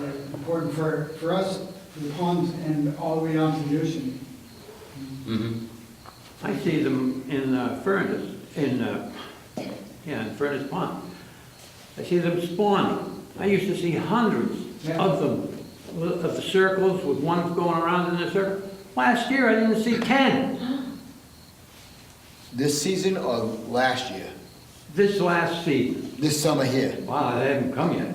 they're important for us, for the ponds, and all the way down to the ocean. Mm-hmm. I see them in Furnace, in Furnace Pond. I see them spawning. I used to see hundreds of them, of the circles with one going around in a circle. Last year, I didn't see 10. This season or last year? This last season. This summer here? Wow, they haven't come yet.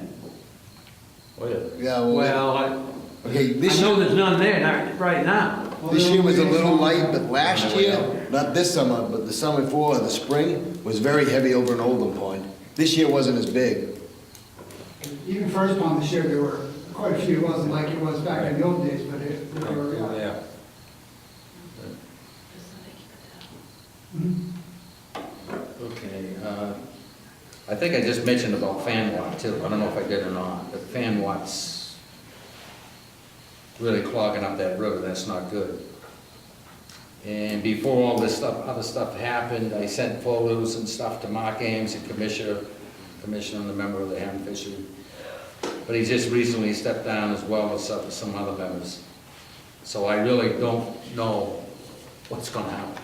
Yeah, Well, okay, I this know year, there's none there right now. this year was a little light, but last year, not this summer, but the summer before, the spring, was very heavy over in Oldham Pond. This year wasn't as big. Even first pond this year, there were quite a few. It wasn't like it was back in the old days, but there were, yeah. Yeah. Okay, I think I just mentioned about fan watt too. I don't know if I did or not, but fan watt's really clogging up that river. That's not good. And before all this stuff, other stuff happened, I sent photos and stuff to Mark Ames, the commissioner and the member of the Ham Fishery. But he just recently stepped down as well as some other members. So I really don't know what's gonna happen.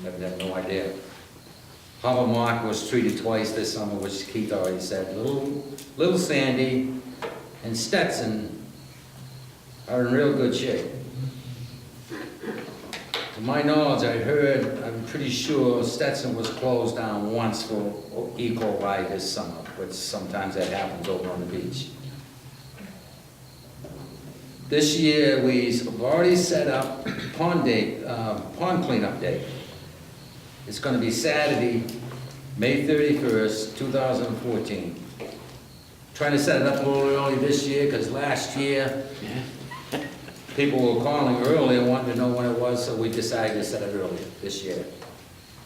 I have no idea. Hobble was treated twice this summer, which Keith already said. Little Sandy and Stetson are in real good shape. To my knowledge, I'm pretty sure Stetson was closed down once for E. coli this summer, which sometimes that happens over on the beach. This year, we've already set up pond cleanup day. It's gonna be Saturday, May 31st, 2014. Trying to set it up a little early this year, because last year, people were calling earlier, wanting to know when it was, so we decided to set it earlier this year.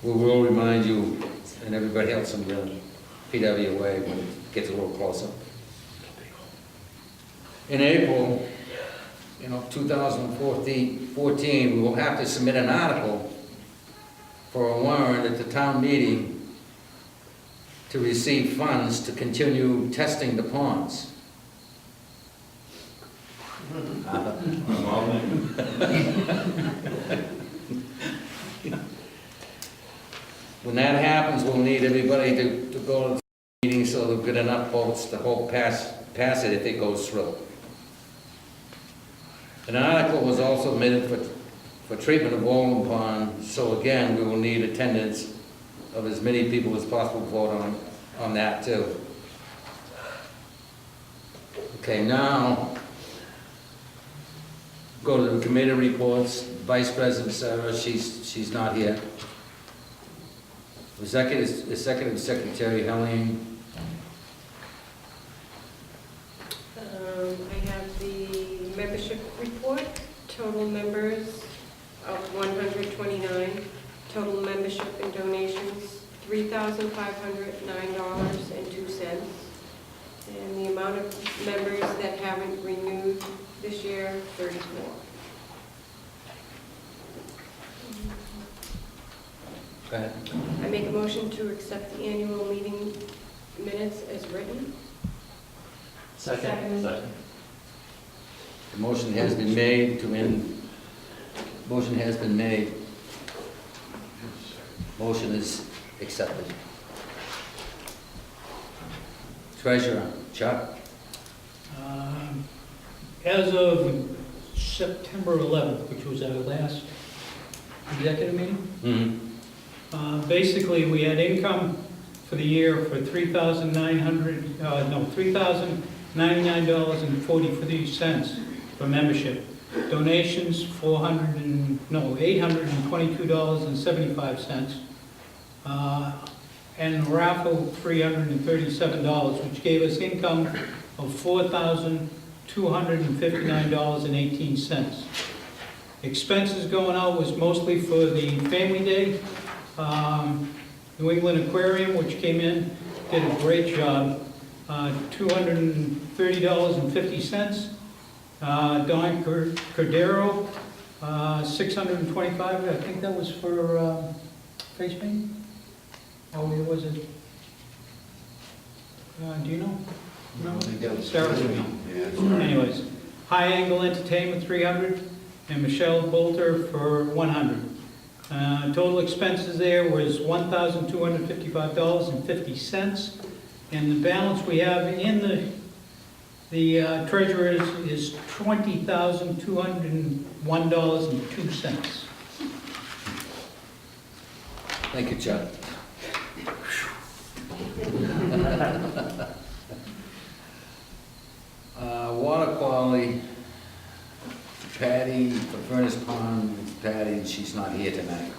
We will remind you, and everybody else in the PWA, when it gets a little closer. In April, 2014, we will have to submit an article for a warrant at the town meeting to receive funds to continue testing the ponds. When that happens, we'll need everybody to go to the meeting so they'll get enough votes to pass it if it goes through. An article was also submitted for treatment of Walden Pond, so again, we will need attendance of as many people as possible to vote on that too. Okay, now, go to the committee reports. Vice President Sarah, she's not here. Executive Secretary Helene. I have the membership report, total members of 129, total membership and donations, $3,509.02, and the amount of members that haven't renewed this year, 34. Go ahead. I make a motion to accept the annual meeting minutes as written. Second. The motion has been made to end. Motion has been made. Motion is accepted. Treasurer, Chuck? As of September 11th, which was our last executive meeting, basically we had income for the year for $3,099.43 for membership. Donations, $822.75. And raffle, $337, which gave us income of $4,259.18. Expenses going out was mostly for the Family Day. New England Aquarium, which came in, did a great job. $230.50. Don Cordero, $625. I think that was for face paint. Or was it? Do you know? No. Sarah. Anyways, High Angle Entertainment, $300, and Michelle Bolter for $100. Total expenses there was $1,255.50, and the balance we have in the treasurer's is $20,201.02. Thank you, Chuck. Water quality, Patty, for Furnace Pond, Patty, she's not here tonight.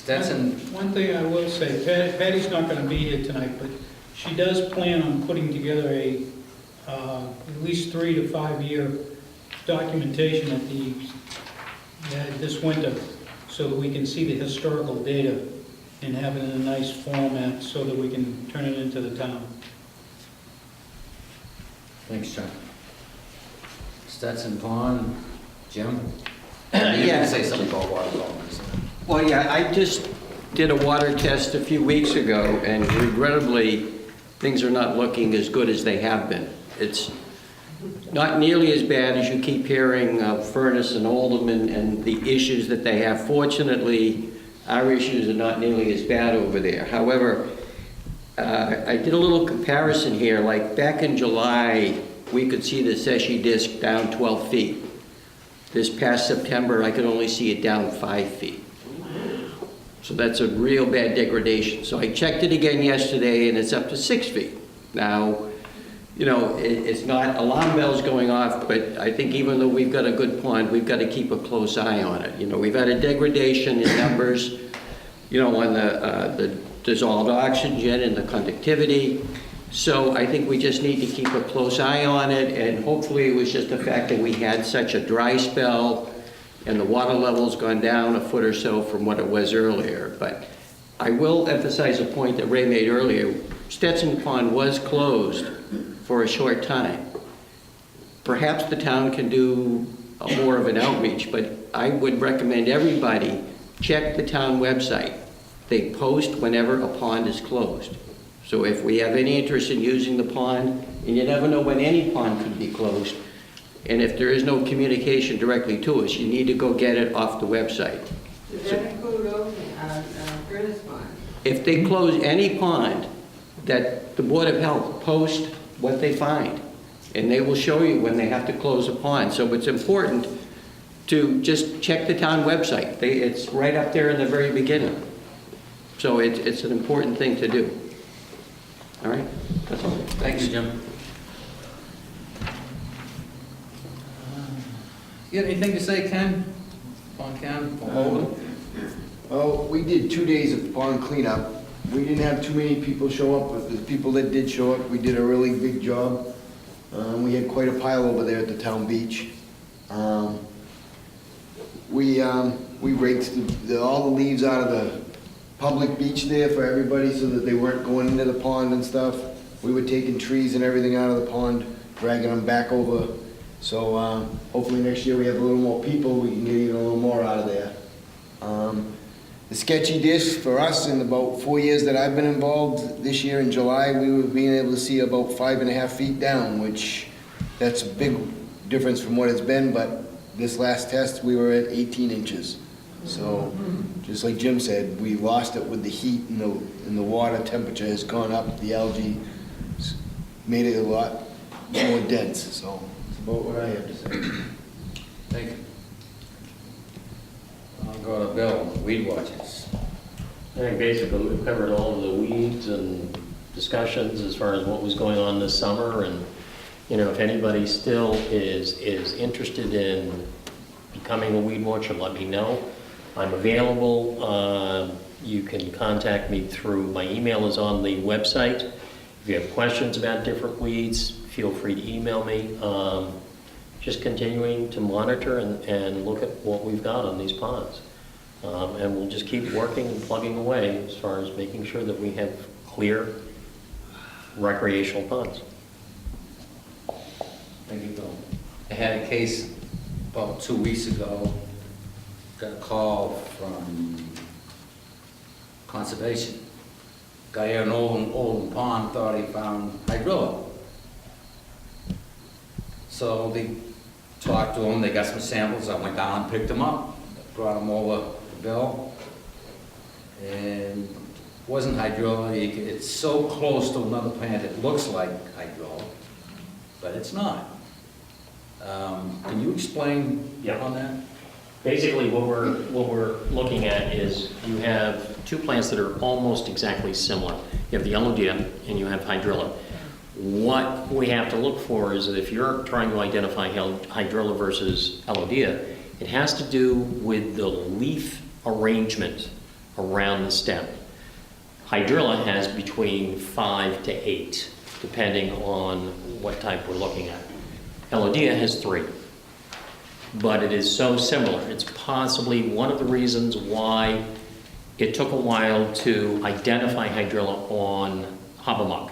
Stetson, One thing I will say, Patty's not going to be here tonight, but she does plan on putting together at least 3 to 5 year documentation this winter, so that we can see the historical data and have it in a nice format so that we can turn it into the town. thanks, John. Stetson Pond, Jim? You Yeah. can say something about water development. Well, yeah, I just did a water test a few weeks ago, and regrettably, things are not looking as good as they have been. It's not nearly as bad as you keep hearing of Furnace and Oldham and the issues that they have. Fortunately, our issues are not nearly as bad over there. However, I did a little comparison here. Like back in July, we could see the Seshi disc down 12 feet. This past September, I could only see it down 5 feet. So that's a real bad degradation. So I checked it again yesterday, and it's up to 6 feet. Now, you know, it's not alarm bells going off, but I think even though we've got a good pond, we've got to keep a close eye on it. You know, we've had a degradation in numbers, you know, on the dissolved oxygen and the conductivity. So I think we just need to keep a close eye on it, and hopefully it was just the fact that we had such a dry spell and the water level's gone down a foot or so from what it was earlier. But I will emphasize a point that Ray made earlier. Stetson Pond was closed for a short time. Perhaps the town can do more of an outreach, but I would recommend everybody check the town website. They post whenever a pond is closed. So if we have any interest in using the pond, and you never know when any pond could be closed, and if there is no communication directly to us, you need to go get it off the website. Does that include Furnace Pond? If they close any pond, that the Board of Health post what they find, and they will show you when they have to close a pond. So it's important to just check the town website. It's right up there in the very beginning. So it's an important thing to do. All right? That's all. Thanks, Jim. You got anything to say, Ken? On Ken? Oh, we did 2 days of pond cleanup. We didn't have too many people show up, but the people that did show up, we did a really big job. We had quite a pile over there at the town beach. We raked all the leaves out of the public beach there for everybody so that they weren't going into the pond and stuff. We were taking trees and everything out of the pond, dragging them back over. So hopefully next year we have a little more people, we can get even a little more out of there. The sketchy disc for us, in about 4 years that I've been involved, this year in July, we were being able to see about 5.5 feet down, which that's a big difference from what it's been, but this last test we were at 18 inches. So just like Jim said, we lost it with the heat and the water temperature has gone up. The algae made it a lot more dense. So that's about what I have to say. Thank you. I'll go to Bill, Weed Watchers. I think basically we've covered all of the weeds and discussions as far as what was going on this summer, and you know, if anybody still is interested in becoming a weed watcher, let me know. I'm available. You can contact me through, my email is on the website. If you have questions about different weeds, feel free to email me. Just continuing to monitor and look at what we've got on these ponds. And we'll just keep working and plugging away as far as making sure that we have clear recreational ponds. Thank you, Bill. I had a case about 2 weeks ago, got a call from Conservation. Guy here in Oldham Pond thought he found hydrilla. So they talked to him, they got some samples, I went down and picked them up, brought them over to Bill. And it wasn't hydrilla, it's so close to another plant, it looks like hydrilla, but it's not. Can you explain on that? Basically, what we're looking at is you have two plants that are almost exactly similar. You have the Elodea and you have hydrilla. What we have to look for is that if you're trying to identify hydrilla versus Elodea, it has to do with the leaf arrangement around the stem. Hydrilla has between 5 to 8, depending on what type we're looking at. Elodia has 3. But it is so similar. It's possibly one of the reasons why it took a while to identify hydrilla on Hobbamuck.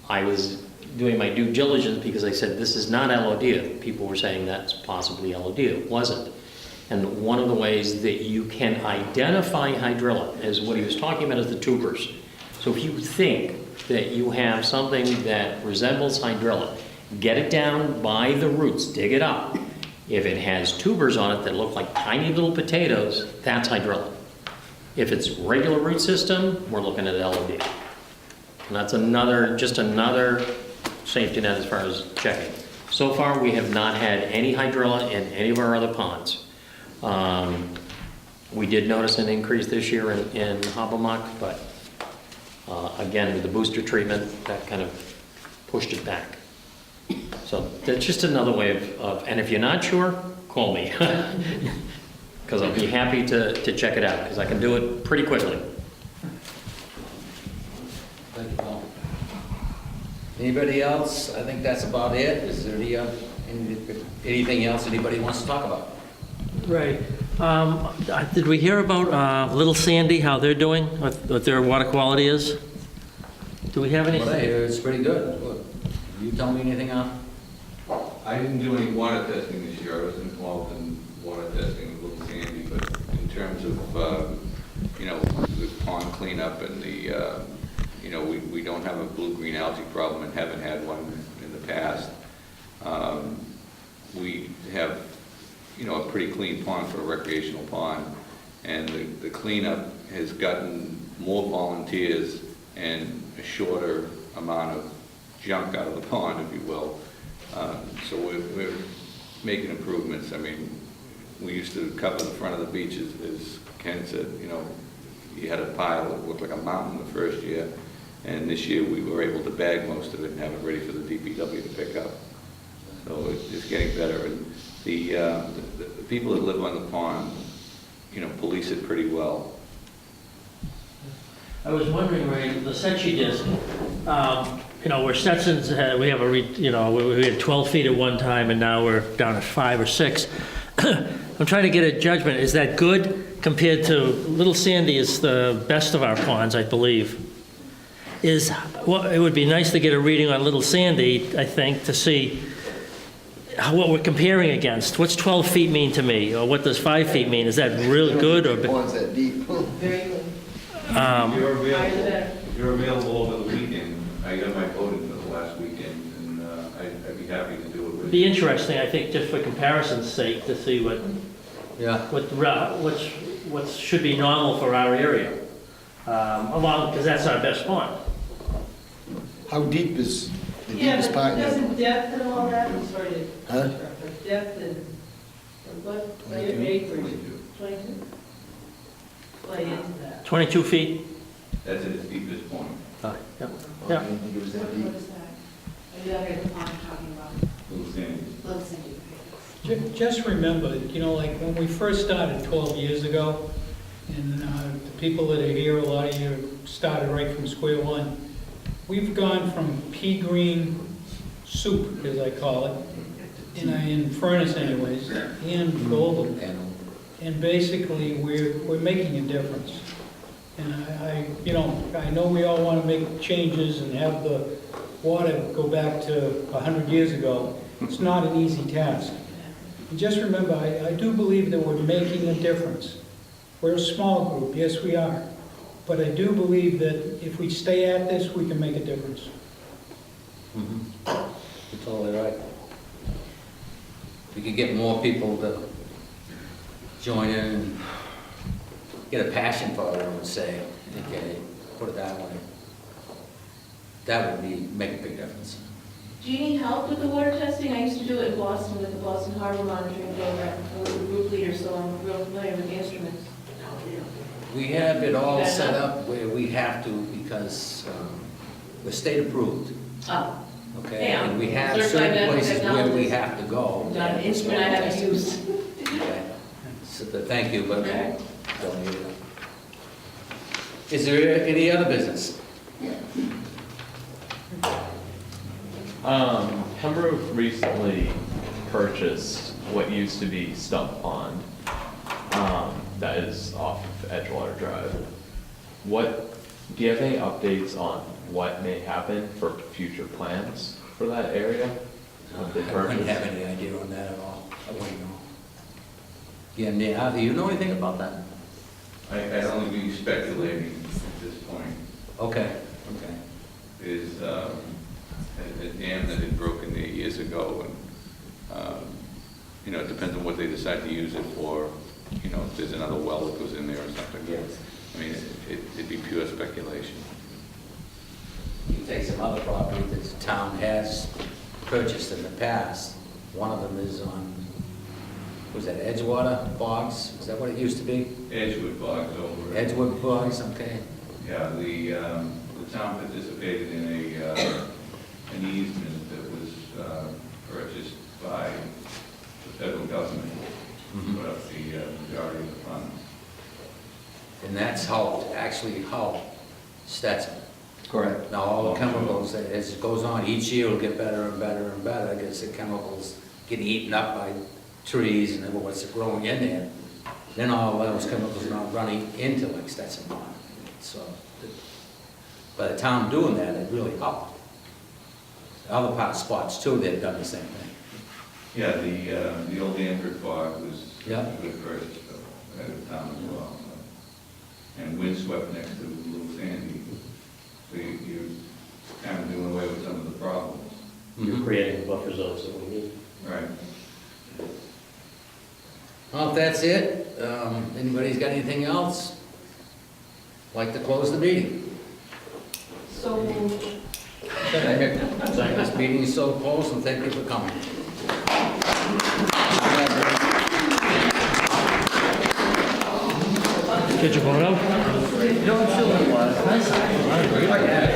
I was doing my due diligence because I said, this is not Elodia. People were saying that's possibly Elodia. It wasn't. And one of the ways that you can identify hydrilla is what he was talking about is the tubers. So if you think that you have something that resembles hydrilla, get it down by the roots, dig it up. If it has tubers on it that look like tiny little potatoes, that's hydrilla. If it's regular root system, we're looking at Elodia. And that's just another safety net as far as checking. So far, we have not had any hydrilla in any of our other ponds. We did notice an increase this year in Hobbamuck, but again, with the booster treatment, that kind of pushed it back. So that's just another way of and if you're not sure, call me. Because I'll be happy to check it out, because I can do it pretty quickly. Thank you, Paul. Anybody else? I think that's about it. Is there anything else anybody wants to talk about? Right. Did we hear about Little Sandy, how they're doing, what their water quality is? Do we have anything? Well, I hear it's pretty good. Look, you tell me anything else? I didn't do any water testing this year. I was involved in water testing with Little Sandy, but in terms of, the pond cleanup and the, we don't have a blue-green algae problem and haven't had one in the past. We have, a pretty clean pond for a recreational pond, and the cleanup has gotten more volunteers and a shorter amount of junk out of the pond, if you will. So we're making improvements. I mean, we used to cover the front of the beach, as Ken said, you had a pile that looked like a mountain the first year, and this year we were able to bag most of it and have it ready for the DPW to pick up. So it's getting better. And the people that live on the pond, police it pretty well. I was wondering, Ray, the Setchi disc, where Stetson's, we have we had 12 feet at one time, and now we're down at 5 or 6. I'm trying to get a judgment. Is that good compared to Little Sandy is the best of our ponds, I believe. It would be nice to get a reading on Little Sandy, I think, to see what we're comparing against. What's 12 feet mean to me, or what does 5 feet mean? Is that really good or? Ponds that deep. Very good. If you're available over the weekend, I got my voting for the last weekend, and I'd be happy to do it with you. It'd be interesting, I think, just for comparison's sake, to see what should be normal for our area, because that's our best pond. How deep is the deepest part? Doesn't depth and all that, I'm sorry to Huh? interrupt, depth and, what, acreage? 22? Play into that. 22 feet? That's at its deepest point. Yeah. I didn't think it was that deep. What is that? Are you out here at the pond talking about? Little Sandy. Little Cindy. Just remember, like when we first started 12 years ago, and the people that are here, a lot of you started right from square one. We've gone from pea green soup, as I call it, in furnace anyways, and golden. And basically, we're making a difference. And I know we all want to make changes and have the water go back to 100 years ago. It's not an easy task. And just remember, I do believe that we're making a difference. We're a small group, yes we are. But I do believe that if we stay at this, we can make a difference. You're totally right. We could get more people to join in and get a passion for it, I would say. Okay, put it that way. That would make a big difference. Do you need help with the water testing? I used to do it in Boston with the Boston Harbor Monitoring Program. I was a group leader, so I'm real familiar with the instruments. We have it all set up where we have to, because we're state approved. Oh. Okay, Yeah. and we have Certified certain medical places where we technologist. have to go. Not an instrument I haven't used. Okay. So thank you, but Okay. don't need it. Is there any other business? Pembroke recently purchased what used to be Stump Pond, that is off of Edgewater Drive. Do you have any updates on what may happen for future plans for that area? What they I wouldn't purchased? have any idea on that at all. I wouldn't know. Yeah, Neha, do you know anything about that? I'd only be speculating at this point. Okay, okay. Is a dam that had broken there years ago, and, you know, it depends on what they decide to use it for. You know, if there's another well that goes in there or something. Yes. I mean, it'd be pure speculation. You take some other property that the town has purchased in the past. One of them is on, was that Edgewater Bogs? Is that what it used to be? Edgewood Bogs over. Edgewood Bogs, okay. Yeah, the town participated in an easement that was purchased by the federal government, put up the majority of the funds. And that's actually how Stetson. Correct. Now, all the chemicals, as it goes on, each year will get better and better and better, because the chemicals get eaten up by trees and what's growing in there. Then all those chemicals are not running into like Stetson Pond. So, by the town doing that, it really helped. Other spots too, they've done the same thing. Yeah, the old Danford Bog was Yeah. a good purchase at the town as well. And windswept next to Little Sandy. So you're kind of doing away with some of the problems. You're creating the buffer zones that we need. Right. Well, if that's it, anybody's got anything else? Like to close the meeting? So moved. This meeting is so closed, and thank you for coming. Get your vote out? You don't feel it was.